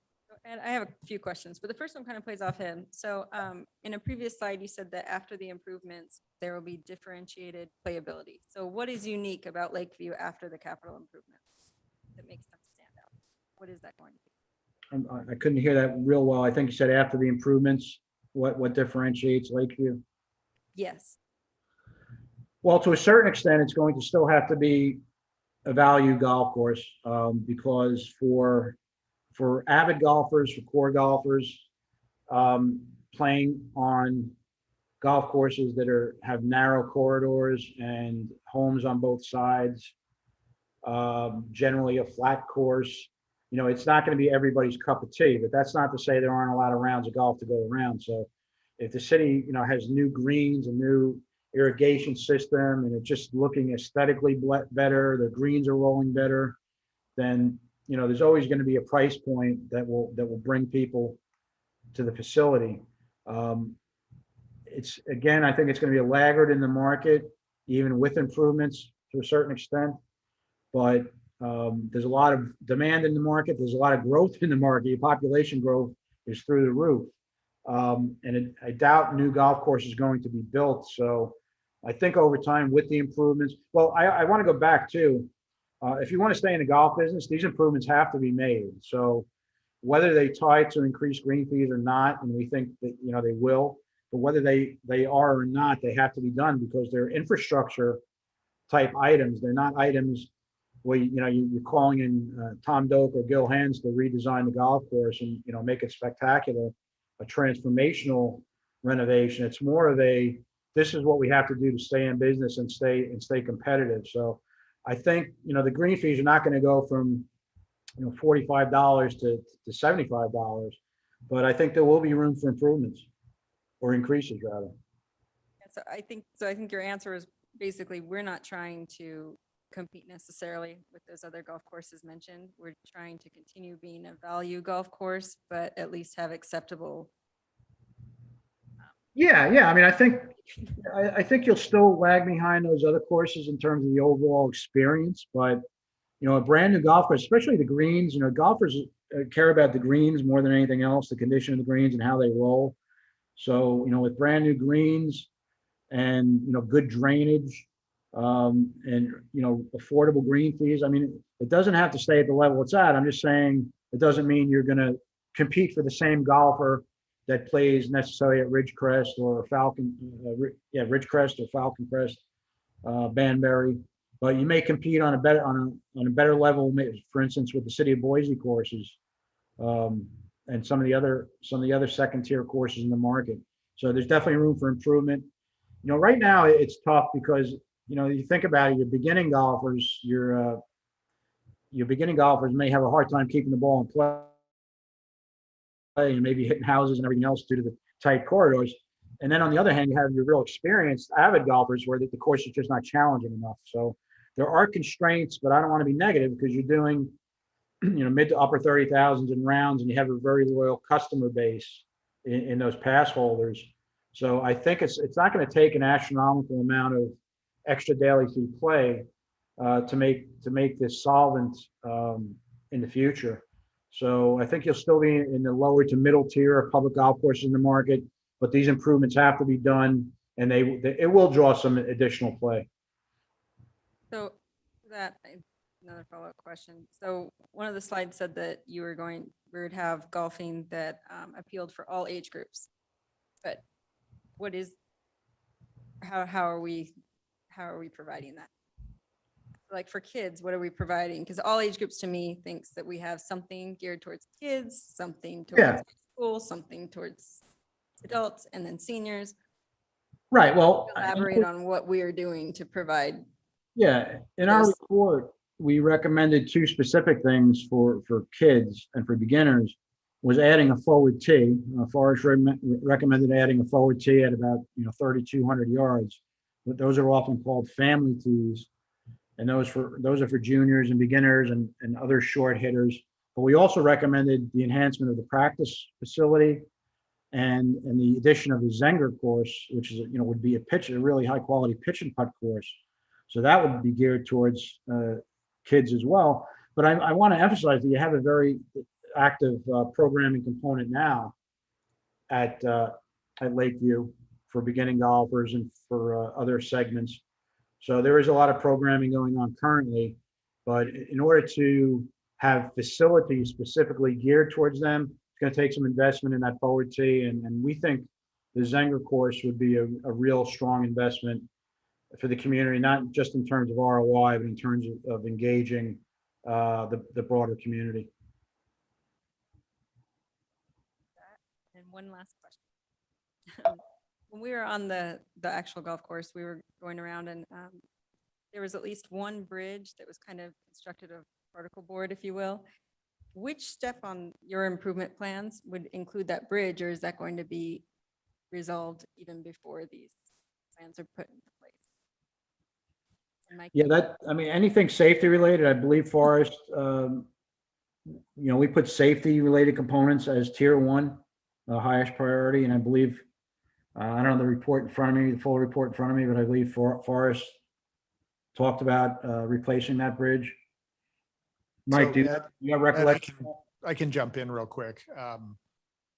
And I have a few questions, but the first one kind of plays off him. So in a previous slide, you said that after the improvements, there will be differentiated playability. So what is unique about Lakeview after the capital improvements that makes them stand out? What is that going to be? I couldn't hear that real well. I think you said after the improvements, what differentiates Lakeview? Yes. Well, to a certain extent, it's going to still have to be a value golf course because for avid golfers, for core golfers, playing on golf courses that have narrow corridors and homes on both sides, generally a flat course, it's not going to be everybody's cup of tea, but that's not to say there aren't a lot of rounds of golf to go around. So if the city, has new greens, a new irrigation system, and it's just looking aesthetically better, the greens are rolling better, then, there's always going to be a price point that will bring people to the facility. It's, again, I think it's going to be a laggard in the market, even with improvements to a certain extent. But there's a lot of demand in the market. There's a lot of growth in the market. Population growth is through the roof. And I doubt new golf course is going to be built. So I think over time with the improvements, well, I want to go back too. If you want to stay in the golf business, these improvements have to be made. So whether they tie to increased green fees or not, and we think that, they will, but whether they are or not, they have to be done because they're infrastructure type items. They're not items where, you're calling in Tom Doak or Gil Hens to redesign the golf course and, make it spectacular, a transformational renovation. It's more of this is what we have to do to stay in business and stay competitive. So I think, the green fees are not going to go from, $45 to $75, but I think there will be room for improvements or increases rather. So I think your answer is basically, we're not trying to compete necessarily with those other golf courses mentioned. We're trying to continue being a value golf course, but at least have acceptable. Yeah. I mean, I think you'll still lag behind those other courses in terms of the overall experience, but a brand new golf course, especially the greens, golfers care about the greens more than anything else, the condition of the greens and how they roll. So, with brand new greens and, good drainage, and, affordable green fees. I mean, it doesn't have to stay at the level it's at. I'm just saying it doesn't mean you're going to compete for the same golfer that plays necessarily at Ridgecrest or Ridgecrest or Falcon Crest, Banbury, but you may compete on a better level, for instance, with the City of Boise courses, and some of the other second tier courses in the market. So there's definitely room for improvement. Right now it's tough because, you think about it, your beginning golfers may have a hard time keeping the ball in play and maybe hitting houses and everything else due to the tight corridors. And then on the other hand, you have your real experienced avid golfers where the course is just not challenging enough. So there are constraints, but I don't want to be negative because you're doing, mid to upper 30,000s in rounds and you have a very loyal customer base in those pass holders. So I think it's not going to take an astronomical amount of extra daily fee play to make this solvent in the future. So I think you'll still be in the lower to middle tier of public golf courses in the market, but these improvements have to be done, and it will draw some additional play. So another follow-up question. So one of the slides said that we would have golfing that appealed for all age groups, but how are we providing that? like for kids, what are we providing? Because all age groups to me thinks that we have something geared towards kids, something Yeah. towards school, something towards adults, and then seniors. Right, well. Elaborate on what we are doing to provide. Yeah, in our Those- report, we recommended two specific things for kids and for beginners, was adding a forward tee. Forrest recommended adding a forward tee at about 3,200 yards. But those are often called family tees, and those are for juniors and beginners and other short hitters. But we also recommended the enhancement of the practice facility and the addition of the Zenger course, which is would be a really high quality pitch and putt course. So that would be geared towards kids as well. But I want to emphasize that you have a very active programming component now at Lakeview for beginning golfers and for other segments. So there is a lot of programming going on currently, but in order to have facilities specifically geared towards them, it's going to take some investment in that forward tee. And we think the Zenger course would be a real strong investment for the community, not just in terms of ROI, but in terms of engaging the broader community. And one last question. When we were on the actual golf course, we were going around and there was at least one bridge that was kind of constructed of particle board, if you will. Which step on your improvement plans would include that bridge, or is that going to be resolved even before these plans are put into place? And Mike, Yeah, anything safety related, I believe Forrest, we put safety related components as tier one, the highest priority. And I believe, I don't know the report in front of me, the full report in front of me, but I believe Forrest talked about replacing that bridge. Mike, So, do Ed, you have Ed, recollection? I can jump in real quick.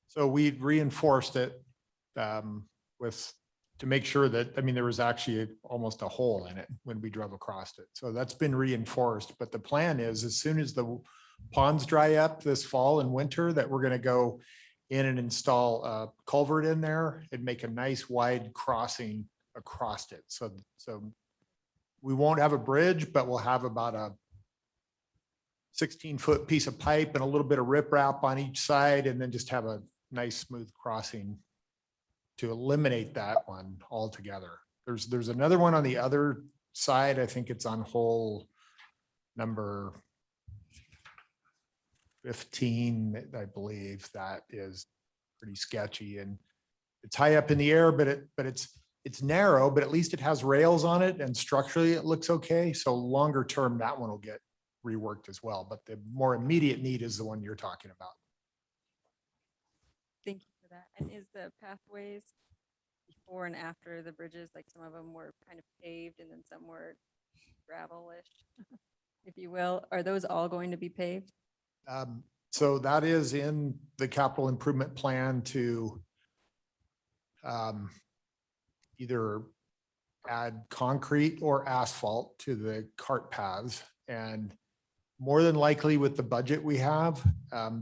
So we reinforced it to make sure that, there was actually almost a hole in it when we drove across it. So that's been reinforced, but the plan is as soon as the ponds dry up this fall and winter, that we're going to go in and install a culvert in there and make a nice wide crossing across it. So we won't have a bridge, but we'll have about a 16-foot piece of pipe and a little bit of riprap on each side, and then just have a nice smooth crossing to eliminate that one altogether. There's another one on the other side. I think it's on hole number 15, I believe, that is pretty sketchy, and it's high up in the air, but it's narrow, but at least it has rails on it, and structurally it looks okay. So longer term, that one will get reworked as well. But the more immediate need is the one you're talking about. thank you for that. And is the pathways before and after the bridges, like some of them were kind of paved and then some were gravelish, if you will, are those all going to be paved? So that is in the capital improvement plan to either add concrete or asphalt to the cart paths. And more than likely with the budget we have,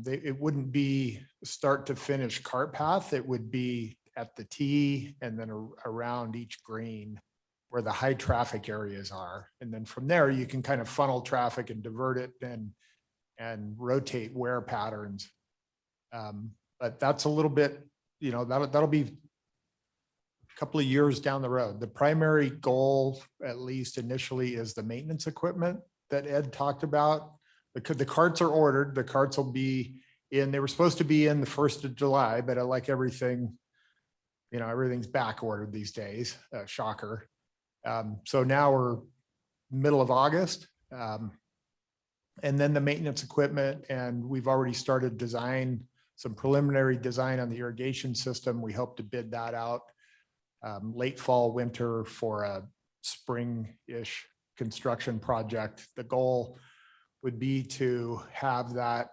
it wouldn't be start to finish cart path. It would be at the tee and then around each green where the high traffic areas are. And then from there, you can kind of funnel traffic and divert it and rotate wear patterns. But that's a little bit, that'll be a couple of years down the road. The primary goal, at least initially, is the maintenance equipment that Ed talked about. Because the carts are ordered, the carts will be in, they were supposed to be in the 1st of July, but like everything, everything's back ordered these days, shocker. So now we're middle of August. And then the maintenance equipment, and we've already started some preliminary design on the irrigation system. We hope to bid that out late fall, winter for a spring-ish construction project. The goal would be to have that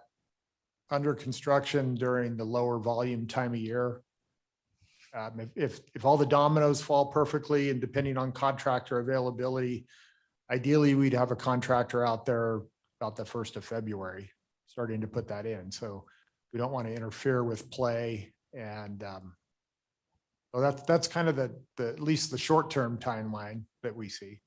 under construction during the lower volume time of year. If all the dominoes fall perfectly, and depending on contractor availability, ideally we'd have a contractor out there about the 1st of February, starting to put that in. So we don't want to interfere with play. And so that's kind of the at least the short-term timeline that we see.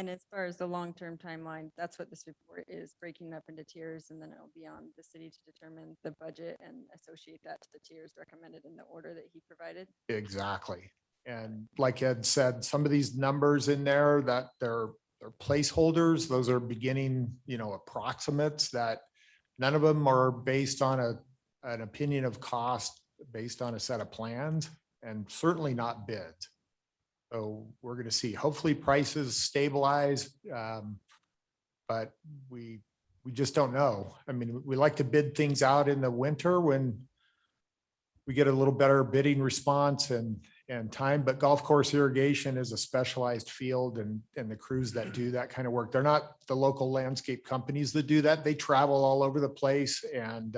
And as far as the long-term timeline, that's what this report is, breaking up into tiers, and then it'll be on the city to determine the budget and associate that to the tiers recommended in the order that he provided. Exactly. And like Ed said, some of these numbers in there that they're placeholders, those are beginning, approximates that none of them are based on an opinion of cost based on a set of plans, and certainly not bids. So we're going to see, hopefully prices stabilize, but we just don't know. I mean, we like to bid things out in the winter when we get a little better bidding response and time, but golf course irrigation is a specialized field, and the crews that do that kind of work, they're not the local landscape companies that do that. They travel all over the place, and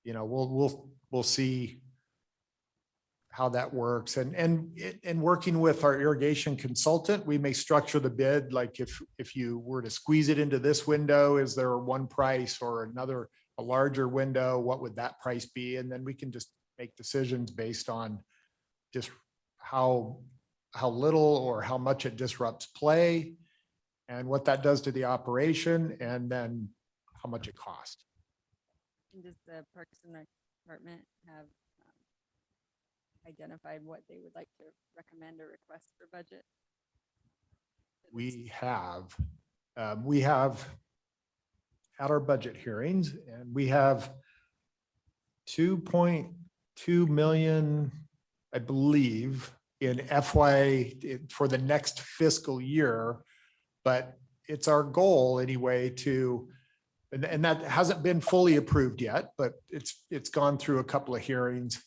we'll see how that works. And working with our irrigation consultant, we may structure the bid like if you were to squeeze it into this window, is there one price, or a larger window, what would that price be? And then we can just make decisions based on just how little or how much it disrupts play and what that does to the operation, and then how much it costs. And does the Parks and Rec Department have identified what they would like to recommend or request for budget? We have had our budget hearings, and we have 2.2 million, I believe, in FY for the next fiscal year. But it's our goal anyway and that hasn't been fully approved yet, but it's gone through a couple of hearings.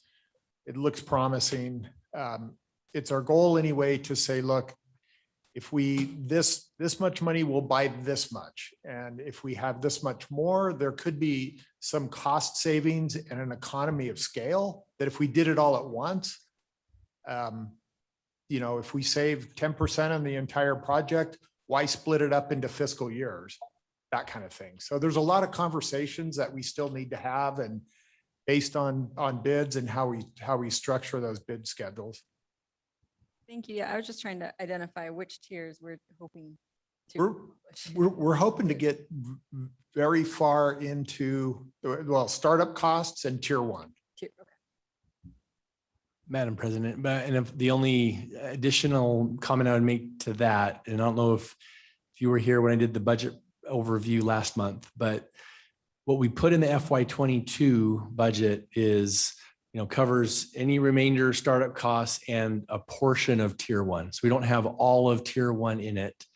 It looks promising. It's our goal anyway to say, look, if this much money will buy this much, and if we have this much more, there could be some cost savings and an economy of scale that if we did it all at once, if we save 10% on the entire project, why split it up into fiscal years? That kind of thing. So there's a lot of conversations that we still need to have, and based on bids and how we structure those bid schedules. Thank you. Yeah, I was just trying to identify which tiers we're hoping to. We're hoping to get very far into, startup costs and tier one. Okay. Madam President, and if the only additional comment I would make to that, and I don't know if you were here when I did the budget overview last month, but what we put in the FY22 budget is, covers any remainder startup costs and a portion of tier one. So we don't have all of tier one in it.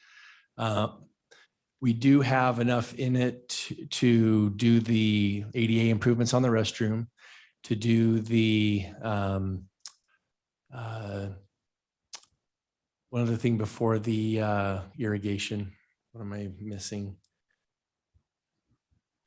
We do have enough in it to do the ADA improvements on the restroom, to do the one other thing before the irrigation. What am I missing?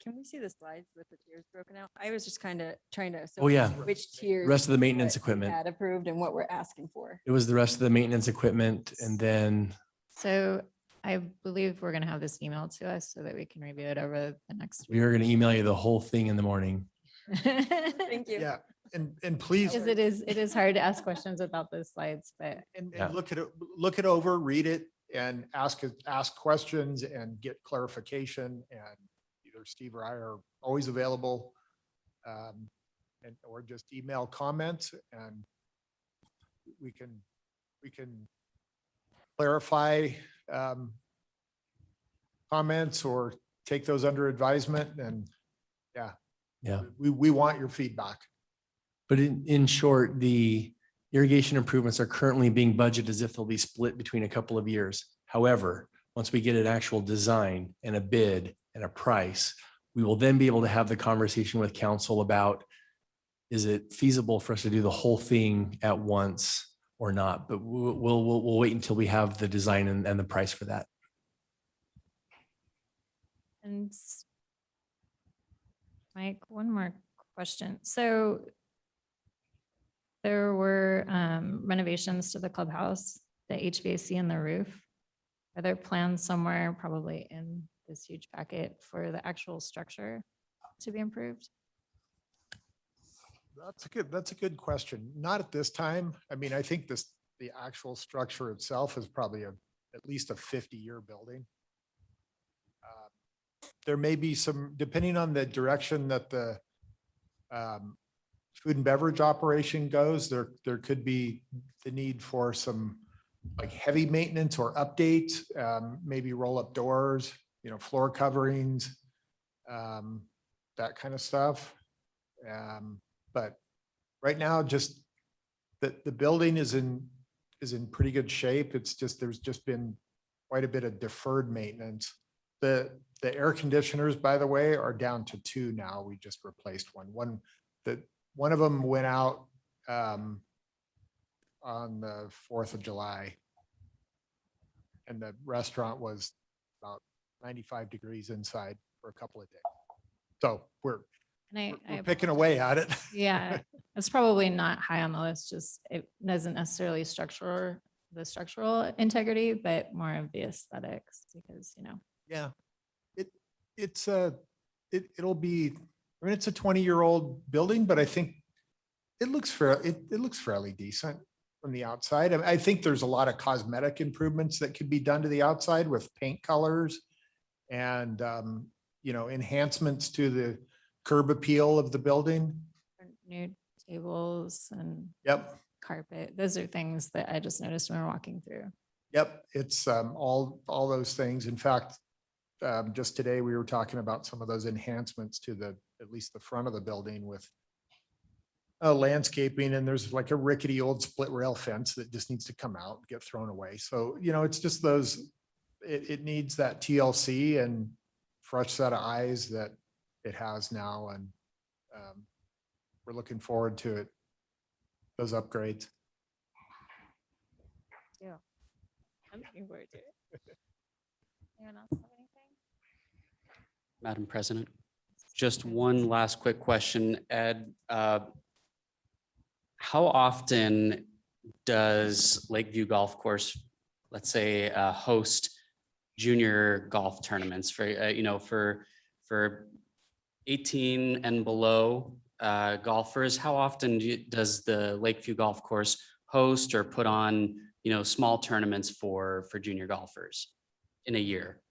Can we see the slides with the tiers broken out? I was just kind of trying to. Oh, yeah. Which tiers? Rest of the maintenance what we equipment. Had approved and what we're asking for. It was the rest of the maintenance equipment, and then So I believe we're going to have this emailed to us so that we can review it over the next we are going to email you the whole thing in the morning. week. Thank you. Yeah, and please. Because it is hard to ask questions without those slides, but And Yeah. look it over, read it, and ask questions and get clarification. And either Steve or I are always available, or just email comments, and we can clarify comments or take those under advisement. And Yeah. we want your feedback. But in short, the irrigation improvements are currently being budgeted as if they'll be split between a couple of years. However, once we get an actual design and a bid and a price, we will then be able to have the conversation with council about, is it feasible for us to do the whole thing at once or not? But we'll wait until we have the design and the price for that. and Mike, one more question. So there were renovations to the clubhouse, the HVAC and the roof. Are there plans somewhere, probably in this huge packet, for the actual structure to be improved? That's a good question. Not at this time. I mean, I think the actual structure itself is probably a at least a 50-year building. There may be some, depending on the direction that the food and beverage operation goes, there could be the need for some like heavy maintenance or updates, maybe roll up doors, floor coverings, that kind of stuff. But right now, just the building is in pretty good shape. It's just, there's just been quite a bit of deferred maintenance. The air conditioners, by the way, are down to 2 now. We just replaced one. One of them went out on the 4th of July. And the restaurant was about 95 degrees inside for a couple of days. So we're picking away at it. Yeah, it's probably not high on the list, just it doesn't necessarily the structural integrity, but more of the aesthetics because, Yeah, it'll be, I mean, it's a 20-year-old building, but I think it looks fairly decent from the outside. I think there's a lot of cosmetic improvements that could be done to the outside with paint colors and, enhancements to the curb appeal of the building. new tables and Yep. carpet. Those are things that I just noticed when we we're walking through. Yep. It's all those things. In fact, just today we were talking about some of those enhancements to at least the front of the building with landscaping, and there's like a rickety old split rail fence that just needs to come out, get thrown away. So, it's just it needs that TLC and fresh set of eyes that it has now. And we're looking forward to it, those upgrades. Yeah. I'm looking forward to it. Anyone else have anything? Madam President, just one last quick question. Ed, how often does Lakeview Golf Course, let's say, host junior golf tournaments for 18 and below golfers? How often does the Lakeview Golf Course host or put on, small tournaments for junior golfers in a year?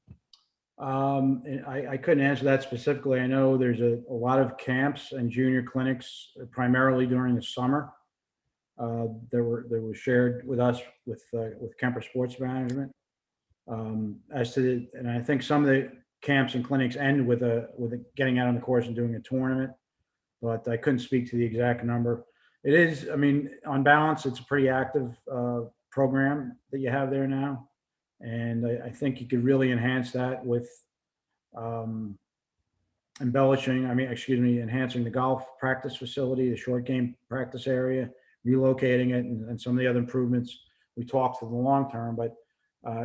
And I couldn't answer that specifically. I know there's a lot of camps and junior clinics primarily during the summer. There was shared with us with Kemper Sports Management. And I think some of the camps and clinics end with getting out on the course and doing a tournament, but I couldn't speak to the exact number. It is, I mean, on balance, it's a pretty active program that you have there now. And I think you could really enhance that with enhancing the golf practice facility, the short game practice area, relocating it, and some of the other improvements we talked for the long term. But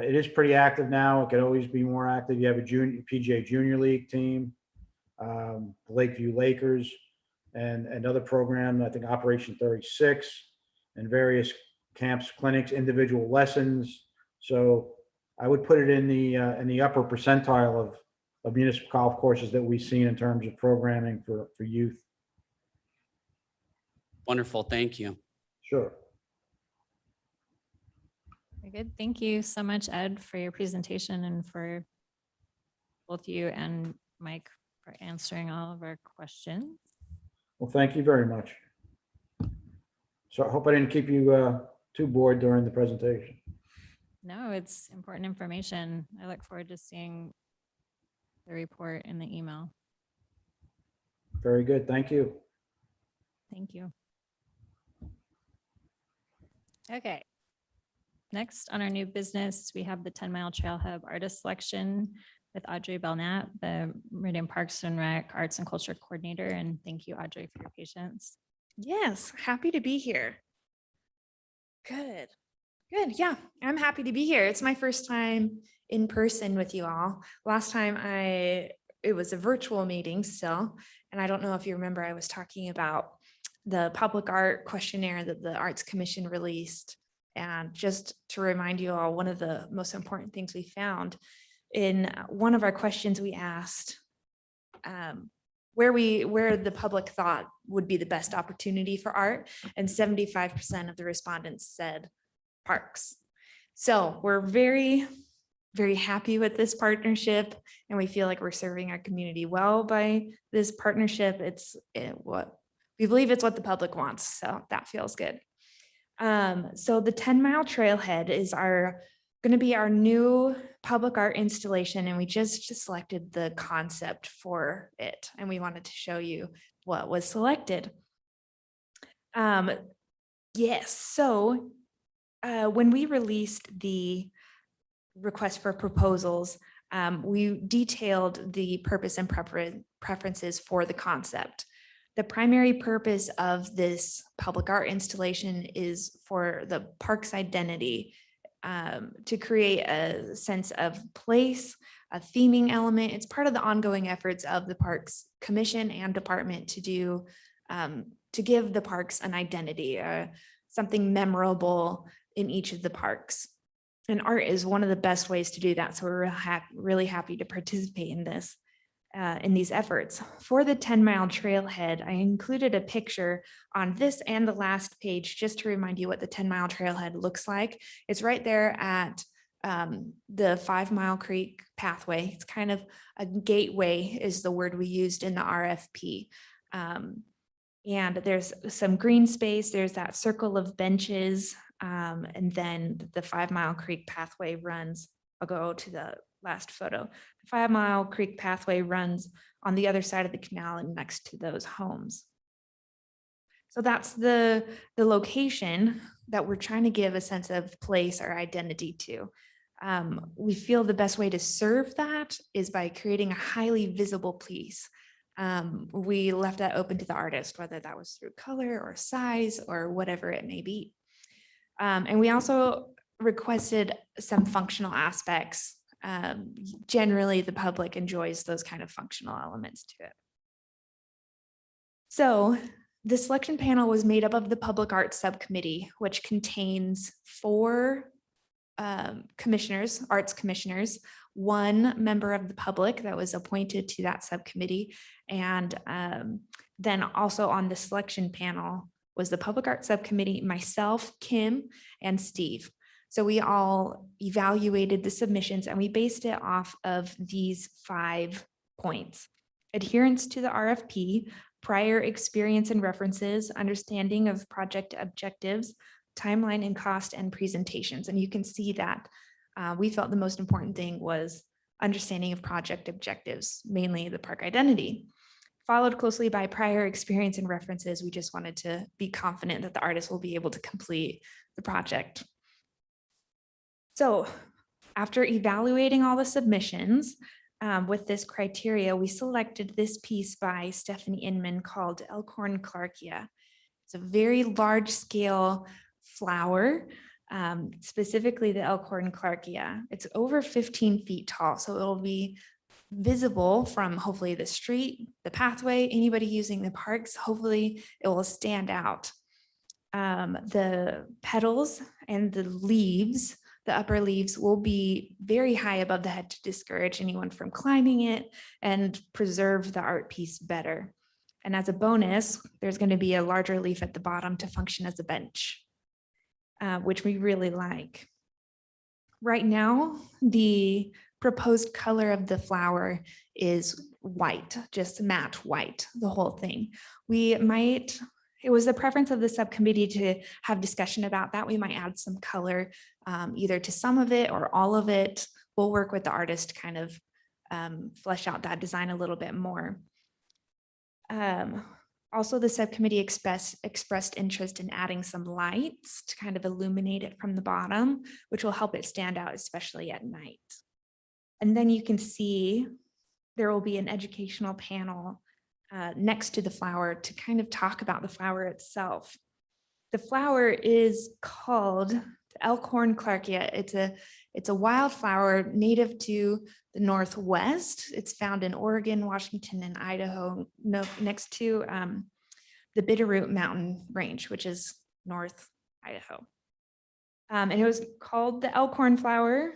it is pretty active now. It could always be more active. You have a PGA Junior League team, the Lakeview Lakers, and other programs. I think Operation 36 and various camps, clinics, individual lessons. So I would put it in the upper percentile of municipal golf courses that we've seen in terms of programming for youth. Wonderful. Thank you. Sure. Very good. Thank you so much, Ed, for your presentation and for both you and Mike for answering all of our questions. Well, thank you very much. So I hope I didn't keep you too bored during the presentation. No, it's important information. I look forward to seeing the report in the email. Very good. Thank you. Thank you. Okay. Next on our new business, we have the 10 Mile Trail Hub Artist Selection with Audrey Belknap, the Meridian Parks and Rec Arts and Culture Coordinator. And thank you, Audrey, for your patience. Yes, happy to be here. Good. Good. Yeah, I'm happy to be here. It's my first time in person with you all. Last time it was a virtual meeting still. And I don't know if you remember, I was talking about the public art questionnaire that the Arts Commission released. And just to remind you all, one of the most important things we found in one of our questions, we asked where the public thought would be the best opportunity for art. And 75% of the respondents said parks. So we're very, very happy with this partnership, and we feel like we're serving our community well by this partnership. What we believe it's what the public wants, so that feels good. So the 10-mile trailhead is going to be our new public art installation, and we just selected the concept for it, and we wanted to show you what was selected. Yes, so when we released the request for proposals, we detailed the purpose and preferences for the concept. The primary purpose of this public art installation is for the park's identity, to create a sense of place, a theming element. It's part of the ongoing efforts of the Parks Commission and Department to do, to give the parks an identity, something memorable in each of the parks. And art is one of the best ways to do that. So we're really happy to participate in this, in these efforts. For the 10-mile trailhead, I included a picture on this and the last page just to remind you what the 10-mile trailhead looks like. It's right there at the 5 Mile Creek pathway. It's kind of a gateway is the word we used in the RFP. And there's some green space. There's that circle of benches. And then the 5 Mile Creek pathway runs. I'll go to the last photo. The 5 Mile Creek pathway runs on the other side of the canal and next to those homes. So that's the location that we're trying to give a sense of place or identity to. We feel the best way to serve that is by creating a highly visible piece. We left that open to the artist, whether that was through color or size or whatever it may be. And we also requested some functional aspects. Generally, the public enjoys those kind of functional elements to it. So the selection panel was made up of the Public Arts Subcommittee, which contains 4 commissioners, arts commissioners, 1 member of the public that was appointed to that subcommittee. And then also on the selection panel was the Public Arts Subcommittee, myself, Kim, and Steve. So we all evaluated the submissions and we based it off of these 5 points: adherence to the RFP, prior experience and references, understanding of project objectives, timeline and cost, and presentations. And you can see that we felt the most important thing was understanding of project objectives, mainly the park identity. Followed closely by prior experience and references. We just wanted to be confident that the artist will be able to complete the project. So after evaluating all the submissions with this criteria, we selected this piece by Stephanie Inman called Elkhorn Clarkia. It's a very large scale flower, specifically the Elkhorn Clarkia. It's over 15 feet tall, so it'll be visible from hopefully the street, the pathway, anybody using the parks. Hopefully it will stand out. The petals and the leaves, the upper leaves, will be very high above the head to discourage anyone from climbing it and preserve the art piece better. And as a bonus, there's going to be a larger leaf at the bottom to function as a bench, which we really like. Right now, the proposed color of the flower is white, just matte white, the whole thing. It was the preference of the subcommittee to have discussion about that. We might add some color either to some of it or all of it. We'll work with the artist to kind of flesh out that design a little bit more. Also, the subcommittee expressed interest in adding some lights to kind of illuminate it from the bottom, which will help it stand out, especially at night. And then you can see there will be an educational panel next to the flower to kind of talk about the flower itself. The flower is called Elkhorn Clarkia. It's a wildflower native to the Northwest. It's found in Oregon, Washington, and Idaho, next to the Bitterroot Mountain Range, which is North Idaho. And it was called the Elkhorn flower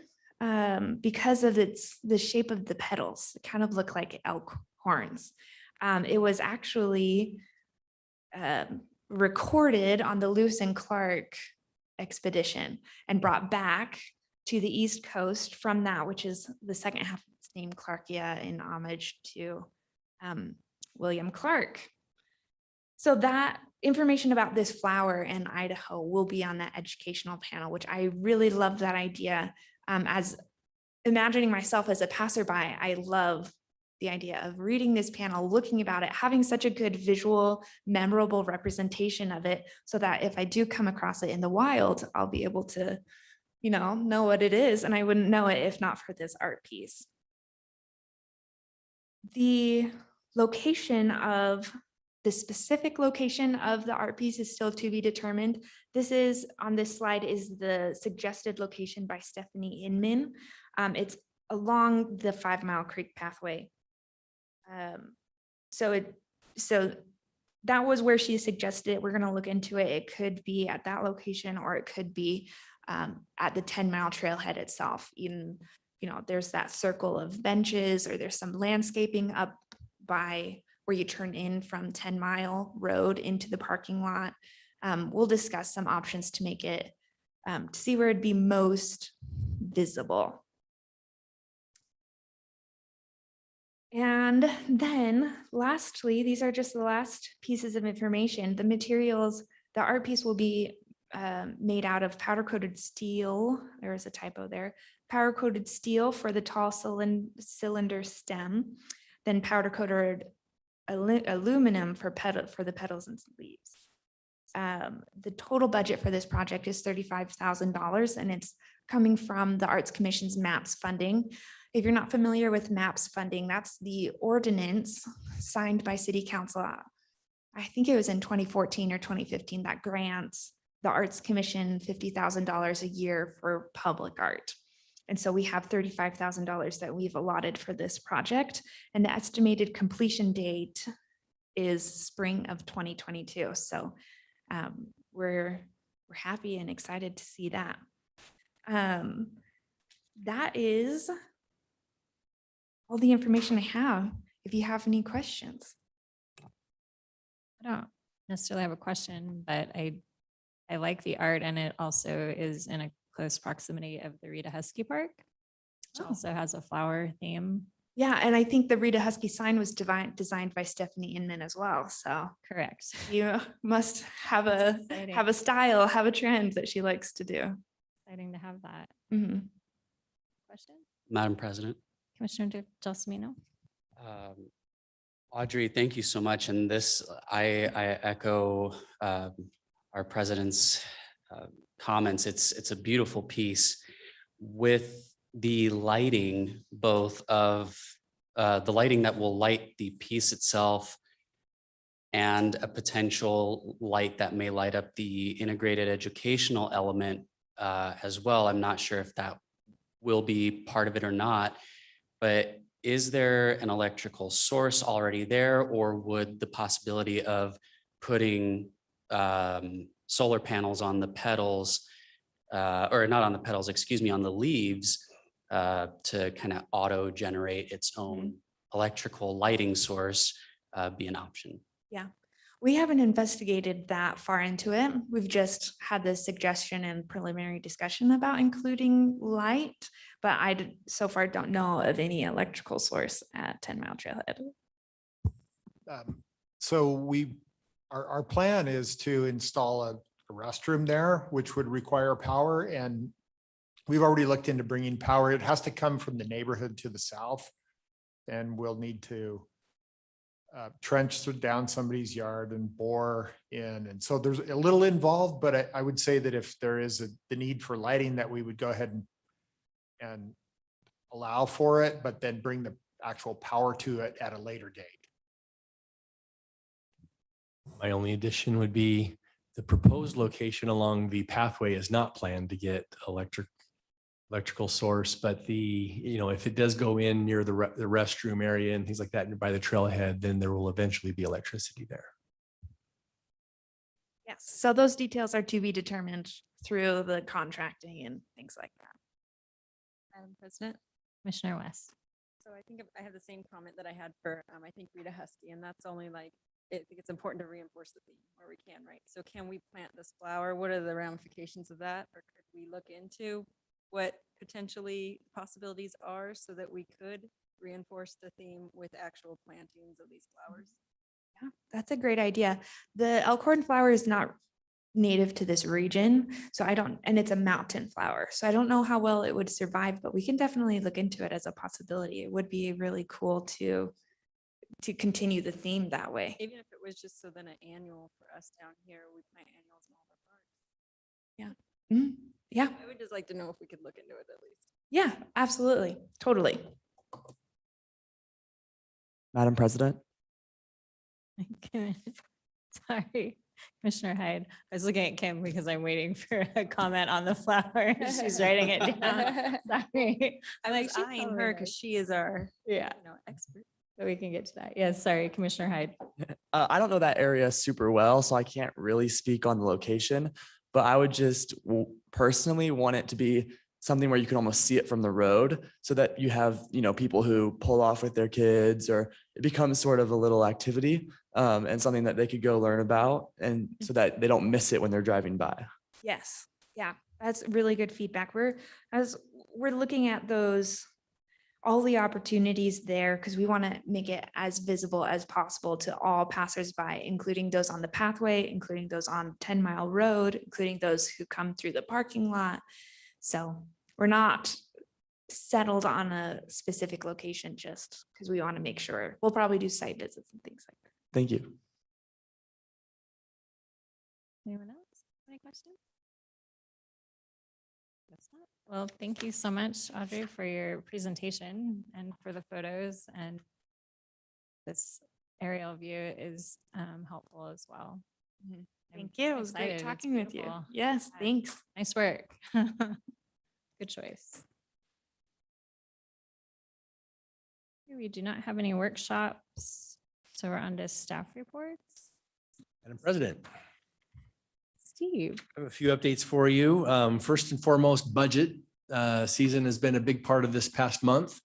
because of the shape of the petals. It kind of look like elk horns. It was actually recorded on the Lewis and Clark expedition and brought back to the East Coast from that, which is the second half of its name, Clarkia, in homage to William Clark. So that information about this flower in Idaho will be on that educational panel, which I really love that idea. As imagining myself as a passerby, I love the idea of reading this panel, looking about it, having such a good visual, memorable representation of it, so that if I do come across it in the wild, I'll be able to, know what it is. And I wouldn't know it if not for this art piece. The specific location of the art piece is still to be determined. This is, on this slide, is the suggested location by Stephanie Inman. It's along the 5 Mile Creek pathway. So that was where she suggested it. We're going to look into it. It could be at that location, or it could be at the 10 Mile trailhead itself. Even, there's that circle of benches, or there's some landscaping up by where you turn in from 10 Mile Road into the parking lot. We'll discuss some options to make it, to see where it'd be most visible. And then lastly, these are just the last pieces of information. The materials, the art piece will be made out of powder coated steel. There is a typo there. Powder coated steel for the tall cylinder stem, then powder coated aluminum for the petals and leaves. The total budget for this project is $35,000, and it's coming from the Arts Commission's MAPS funding. If you're not familiar with MAPS funding, that's the ordinance signed by City Council. I think it was in 2014 or 2015 that grants the Arts Commission $50,000 a year for public art. And so we have $35,000 that we've allotted for this project, and the estimated completion date is spring of 2022. So we're happy and excited to see that. That is all the information I have. If you have any questions. I don't necessarily have a question, but I like the art, and it also is in a close proximity of the Rita Husky Park, which also has a flower theme. Yeah, and I think the Rita Husky sign was designed by Stephanie Inman as well. So Correct. you must have a style, have a trend that she likes to do. Exciting to have that. Mm-hmm. Question? Madam President. Commissioner Gelsomino? Audrey, thank you so much. And this, I echo our president's comments. It's a beautiful piece with the lighting, both of the lighting that will light the piece itself and a potential light that may light up the integrated educational element as well. I'm not sure if that will be part of it or not, but is there an electrical source already there, or would the possibility of putting solar panels on the petals, or not on the petals, excuse me, on the leaves to kind of auto generate its own electrical lighting source be an option? Yeah, we haven't investigated that far into it. We've just had the suggestion and preliminary discussion about including light, but I so far don't know of any electrical source at 10 Mile Trailhead. So our plan is to install a restroom there, which would require power, and we've already looked into bringing power. It has to come from the neighborhood to the south, and we'll need to trench down somebody's yard and bore in. And so there's a little involved, but I would say that if there is the need for lighting, that we would go ahead and allow for it, but then bring the actual power to it at a later date. My only addition would be the proposed location along the pathway is not planned to get electrical source, but if it does go in near the restroom area and things like that by the trailhead, then there will eventually be electricity there. Yes, so those details are to be determined through the contracting and things like that. Madam President. Commissioner West? So I think I have the same comment that I had for, I think Rita Husky, and that's only like I think it's important to reinforce the theme where we can, right? So can we plant this flower? What are the ramifications of that? Or could we look into what potentially possibilities are so that we could reinforce the theme with actual plantings of these flowers? Yeah, that's a great idea. The elkhorn flower is not native to this region, so I don't, and it's a mountain flower, so I don't know how well it would survive, but we can definitely look into it as a possibility. It would be really cool to continue the theme that way. Even if it was just so then an annual for us down here, we plant annuals in all our parks. Mhm. Yeah, I would just like to know if we could look into it at least. yeah, absolutely, totally. Madam President, Sorry, Commissioner Hyde. I was looking at Kim because I'm waiting for a comment on the flower. She's writing it down. Sorry. I like, was she eyeing probably her knows. because she is our, Yeah, expert. so we can get to that. Yes, sorry, Commissioner Hyde. I don't know that area super well, so I can't really speak on the location, but I would just personally want it to be something where you can almost see it from the road so that you have, people who pull off with their kids, or it becomes sort of a little activity and something that they could go learn about, and so that they don't miss it when they're driving by. Yes, yeah, that's really good feedback. We're looking at all the opportunities there, because we want to make it as visible as possible to all passersby, including those on the pathway, including those on 10 Mile Road, including those who come through the parking lot. So we're not settled on a specific location just because we want to make sure. We'll probably do site visits and things like that. Thank you. Anyone else? Any questions? That's not. Well, thank you so much, Audrey, for your presentation and for the photos, and this aerial view is helpful as well. I'm Thank you. It was excited. great It's talking with you. beautiful. Yes, thanks. Nice work. Good choice. We do not have any workshops, so we're on to staff reports. Madam President, Steve. I have a few updates for you. First and foremost, budget season has been a big part of this past month.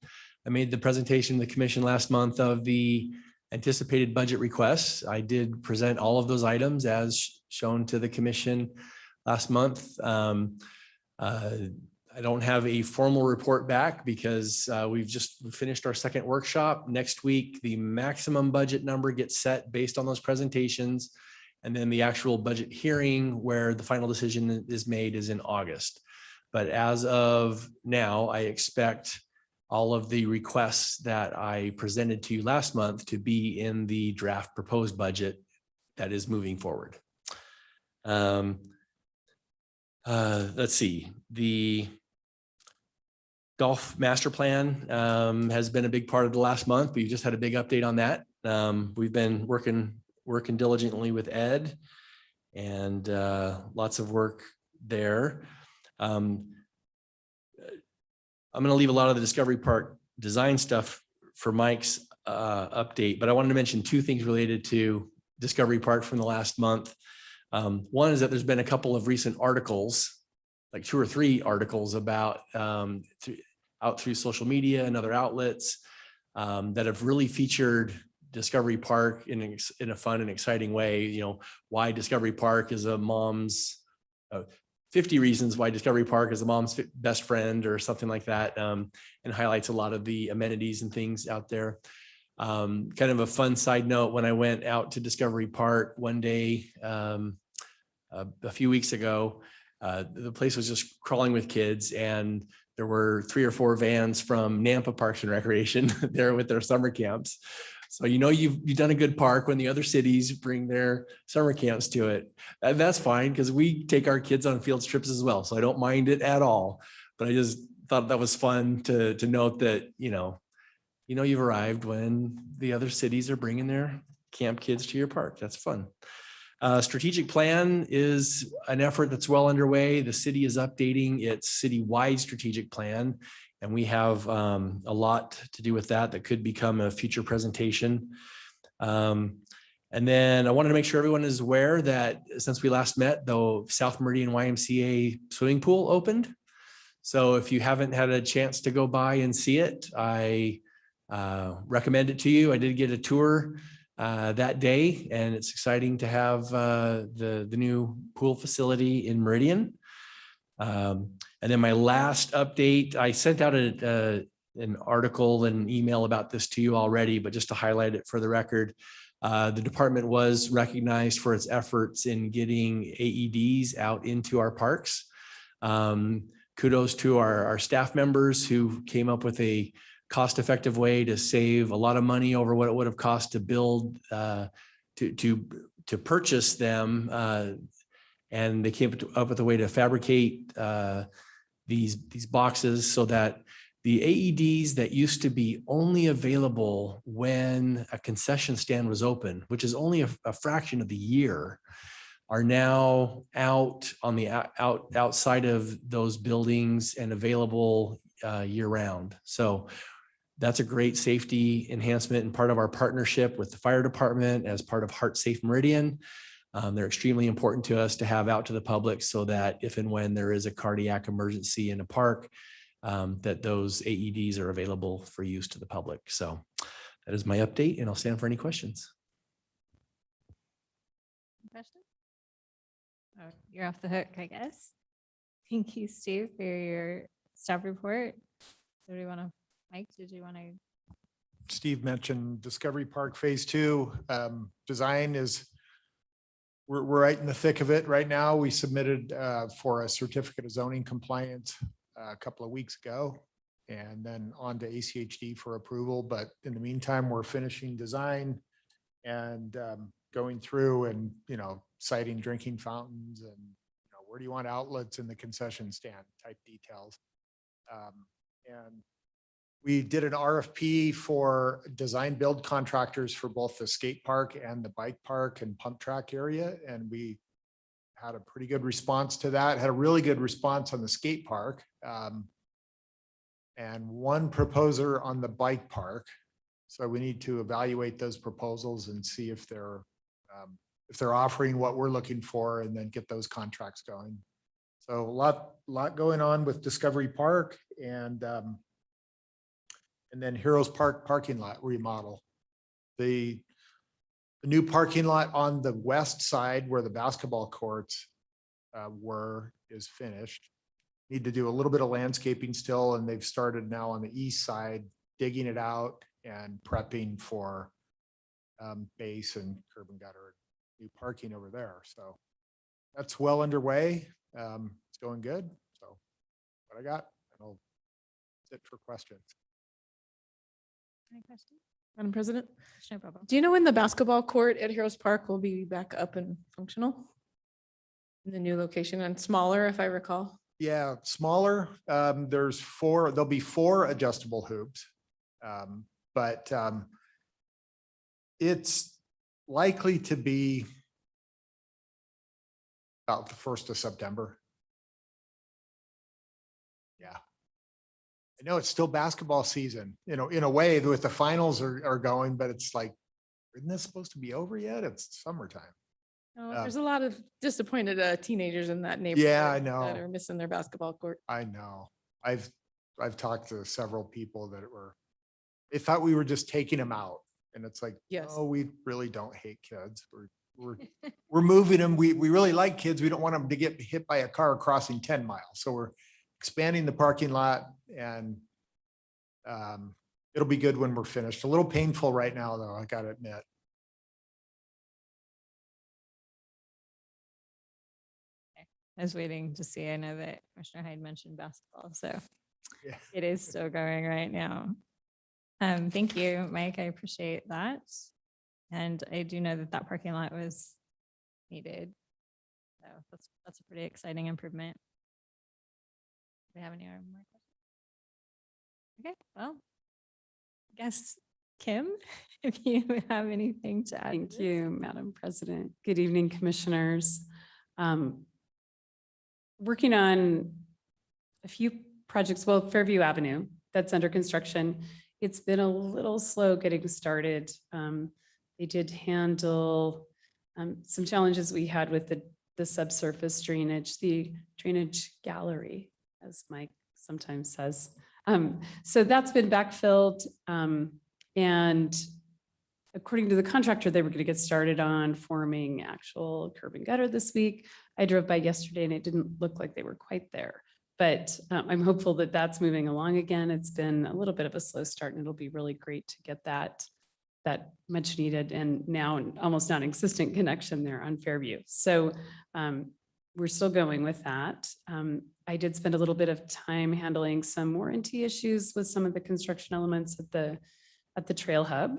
I made the presentation to the commission last month of the anticipated budget requests. I did present all of those items as shown to the commission last month. I don't have a formal report back because we finished our second workshop. Next week, the maximum budget number gets set based on those presentations. And then the actual budget hearing where the final decision is made is in August. But as of now, I expect all of the requests that I presented to you last month to be in the draft proposed budget that is moving forward. Let's see, the golf master plan has been a big part of the last month. We just had a big update on that. We've been working diligently with Ed, and lots of work there. I'm going to leave a lot of the Discovery Park design stuff for Mike's update, but I wanted to mention two things related to Discovery Park from the last month. One is that there's been a couple of recent articles, like 2 or 3 articles about out through social media and other outlets that have really featured Discovery Park in a fun and exciting way. Why Discovery Park is a mom's 50 reasons why Discovery Park is a mom's best friend, or something like that, and highlights a lot of the amenities and things out there. Kind of a fun side note, when I went out to Discovery Park one day a few weeks ago, the place was just crawling with kids, and there were 3 or 4 vans from Nampa Parks and Recreation there with their summer camps. So you've done a good park when the other cities bring their summer camps to it. And that's fine, because we take our kids on field trips as well. So I don't mind it at all. But I just thought that was fun to note that, you've arrived when the other cities are bringing their camp kids to your park. That's fun. Strategic plan is an effort that's well underway. The city is updating its citywide strategic plan, and we have a lot to do with that could become a future presentation. And then I wanted to make sure everyone is aware that since we last met, the South Meridian YMCA swimming pool opened. So if you haven't had a chance to go by and see it, I recommend it to you. I did get a tour that day, and it's exciting to have the new pool facility in Meridian. And then my last update, I sent out an article and email about this to you already, but just to highlight it for the record, the department was recognized for its efforts in getting AEDs out into our parks. Kudos to our staff members who came up with a cost-effective way to save a lot of money over what it would have cost to build, to purchase them. And they came up with a way to fabricate these boxes so that the AEDs that used to be only available when a concession stand was open, which is only a fraction of the year, are now out on the outside of those buildings and available year round. So that's a great safety enhancement and part of our partnership with the fire department as part of Heart Safe Meridian. They're extremely important to us to have out to the public so that if and when there is a cardiac emergency in a park, that those AEDs are available for use to the public. So that is my update, and I'll stand for any questions. Questions? Oh, you're off the hook, I guess. Thank you, Steve, for your staff report. Do we want to, Mike, did you want to? Steve mentioned Discovery Park Phase 2. Design is, we're right in the thick of it right now. We submitted for a certificate of zoning compliance a couple of weeks ago, and then on to ACHD for approval. But in the meantime, we're finishing design and going through and, citing drinking fountains and, where do you want outlets in the concession stand type details. And we did an RFP for design build contractors for both the skate park and the bike park and pump track area. And we had a pretty good response to that, had a really good response on the skate park. And one proposer on the bike park. So we need to evaluate those proposals and see if they're offering what we're looking for, and then get those contracts going. So a lot going on with Discovery Park, and then Heroes Park parking lot remodel. The new parking lot on the west side where the basketball courts is finished. Need to do a little bit of landscaping still, and they've started now on the east side, digging it out and prepping for base and curb and gutter, new parking over there. So that's well underway. It's going good. So what I got, and I'll sit for questions. Any questions? Madam President, Commissioner Bobo. do you know when the basketball court at Heroes Park will be back up and functional? In the new location, and smaller, if I recall? Yeah, smaller. There'll be 4 adjustable hoops. But it's likely to be about the 1st of September. Yeah. I know it's still basketball season, in a way, with the finals are going, but it's like, isn't this supposed to be over yet? It's summertime. No, there's a lot of disappointed teenagers in that neighborhood. Yeah, I know. That are missing their basketball court. I know. I've talked to several people that they thought we were just taking them out. And it's like, Yes. oh, we really don't hate kids. We're moving them. We really like kids. We don't want them to get hit by a car crossing 10 miles. So we're expanding the parking lot, and it'll be good when we're finished. A little painful right now, though, I gotta admit. I was waiting to see. I know that Commissioner Hyde mentioned basketball, so Yeah. it is still going right now. Thank you, Mike. I appreciate that. And I do know that parking lot was needed. So that's a pretty exciting improvement. Do we have any more questions? Okay, well, I guess Kim, if you have anything to add. Thank you, Madam President. Good evening, commissioners. Working on a few projects, well, Fairview Avenue, that's under construction. It's been a little slow getting started. They did handle some challenges we had with the subsurface drainage, the drainage gallery, as Mike sometimes says. So that's been backfilled, and according to the contractor, they were going to get started on forming actual curb and gutter this week. I drove by yesterday and it didn't look like they were quite there. But I'm hopeful that that's moving along again. It's been a little bit of a slow start and it'll be really great to get that much needed and now almost non-existent connection there on Fairview. So we're still going with that. I did spend a little bit of time handling some warranty issues with some of the construction elements at the Trail Hub.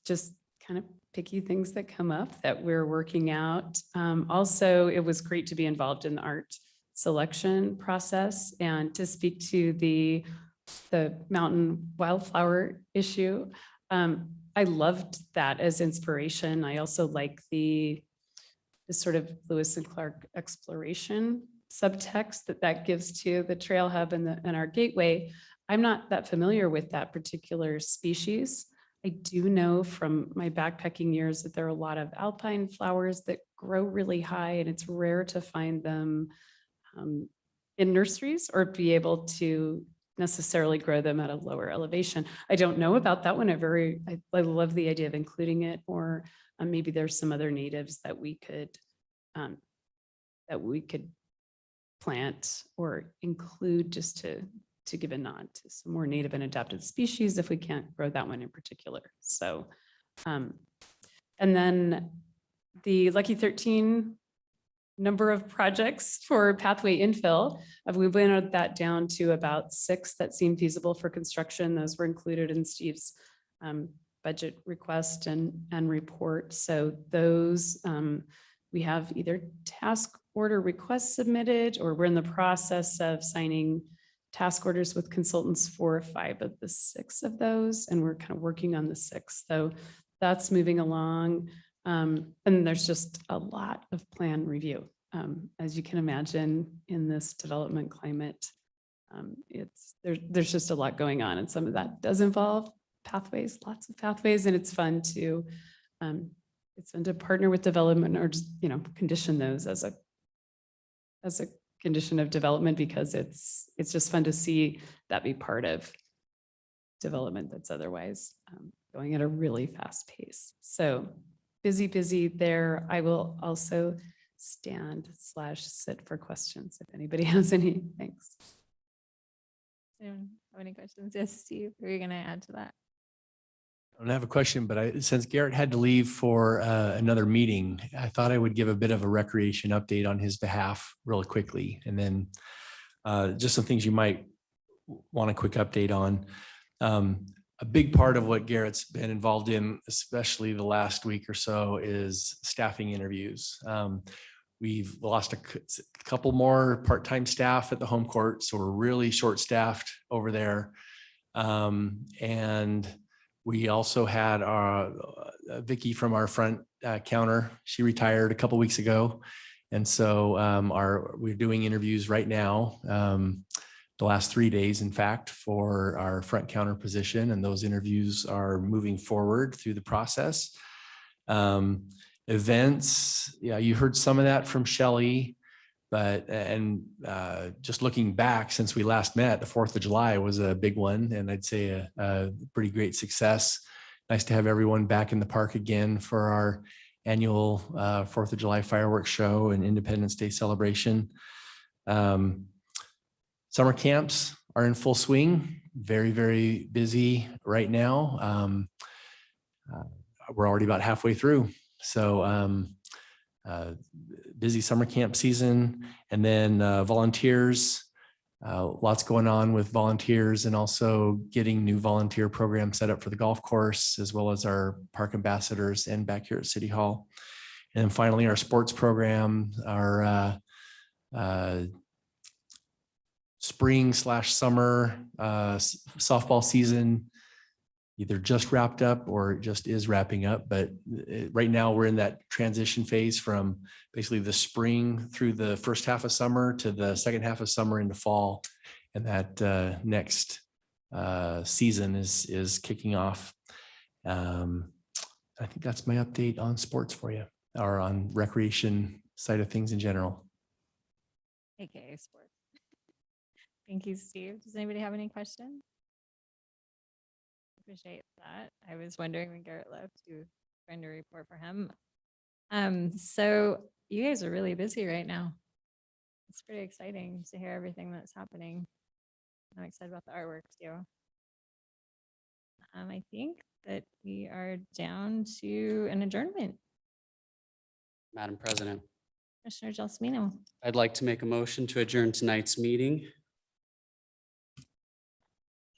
Just kind of picky things that come up that we're working out. Also, it was great to be involved in the art selection process and to speak to the mountain wildflower issue. I loved that as inspiration. I also like the sort of Lewis and Clark exploration subtext that gives to the Trail Hub and our gateway. I'm not that familiar with that particular species. I do know from my backpacking years that there are a lot of alpine flowers that grow really high and it's rare to find them in nurseries or be able to necessarily grow them at a lower elevation. I don't know about that one. I love the idea of including it, or maybe there's some other natives that we could plant or include just to give a nod to some more native and adapted species if we can't grow that one in particular. So, and then the Lucky 13 number of projects for pathway infill, we went that down to about 6 that seem feasible for construction. Those were included in Steve's budget request and report. So those we have either task order requests submitted or we're in the process of signing task orders with consultants for 5 of the 6 of those. And we're kind of working on the 6th. So that's moving along. And there's just a lot of plan review. As you can imagine in this development climate, there's just a lot going on. And some of that does involve pathways, lots of pathways. And it's fun to partner with development or just, condition those as a condition of development, because it's just fun to see that be part of development that's otherwise going at a really fast pace. So busy there. I will also stand/sit for questions if anybody has any. Thanks. Anyone have any questions? Yes, Steve, are you going to add to that? I don't have a question, but since Garrett had to leave for another meeting, I thought I would give a bit of a recreation update on his behalf really quickly. And then just some things you might want a quick update on. A big part of what Garrett's been involved in, especially the last week or so, is staffing interviews. We've lost a couple more part-time staff at the home court, so we're really short-staffed over there. And we also had Vicky from our front counter. She retired a couple weeks ago, and so we're doing interviews right now. The last 3 days, in fact, for our front counter position, and those interviews are moving forward through the process. Events, yeah, you heard some of that from Shelley, and just looking back since we last met, the 4th of July was a big one, and I'd say a pretty great success. Nice to have everyone back in the park again for our annual 4th of July fireworks show and Independence Day celebration. Summer camps are in full swing, very, very busy right now. We're already about halfway through. So busy summer camp season, and then volunteers, lots going on with volunteers, and also getting new volunteer programs set up for the golf course, as well as our park ambassadors and back here at City Hall. And then finally, our sports program, our spring/summer softball season either just wrapped up or just is wrapping up. But right now we're in that transition phase from basically the spring through the first half of summer to the second half of summer into fall. And that next season is kicking off. I think that's my update on sports for you, or on recreation side of things in general. AKA sports. Thank you, Steve. Does anybody have any questions? Appreciate that. I was wondering when Garrett left, to trying to report for him. So you guys are really busy right now. It's pretty exciting to hear everything that's happening. I'm excited about the artwork too. I think that we are down to an adjournment. Madam President, Commissioner Gelsomino. I'd like to make a motion to adjourn tonight's meeting.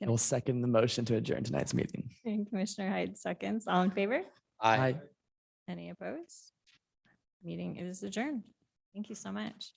I will second the motion to adjourn tonight's meeting. And Commissioner Hyde seconds. All in favor? Aye. Any opposed? Meeting is adjourned. Thank you so much.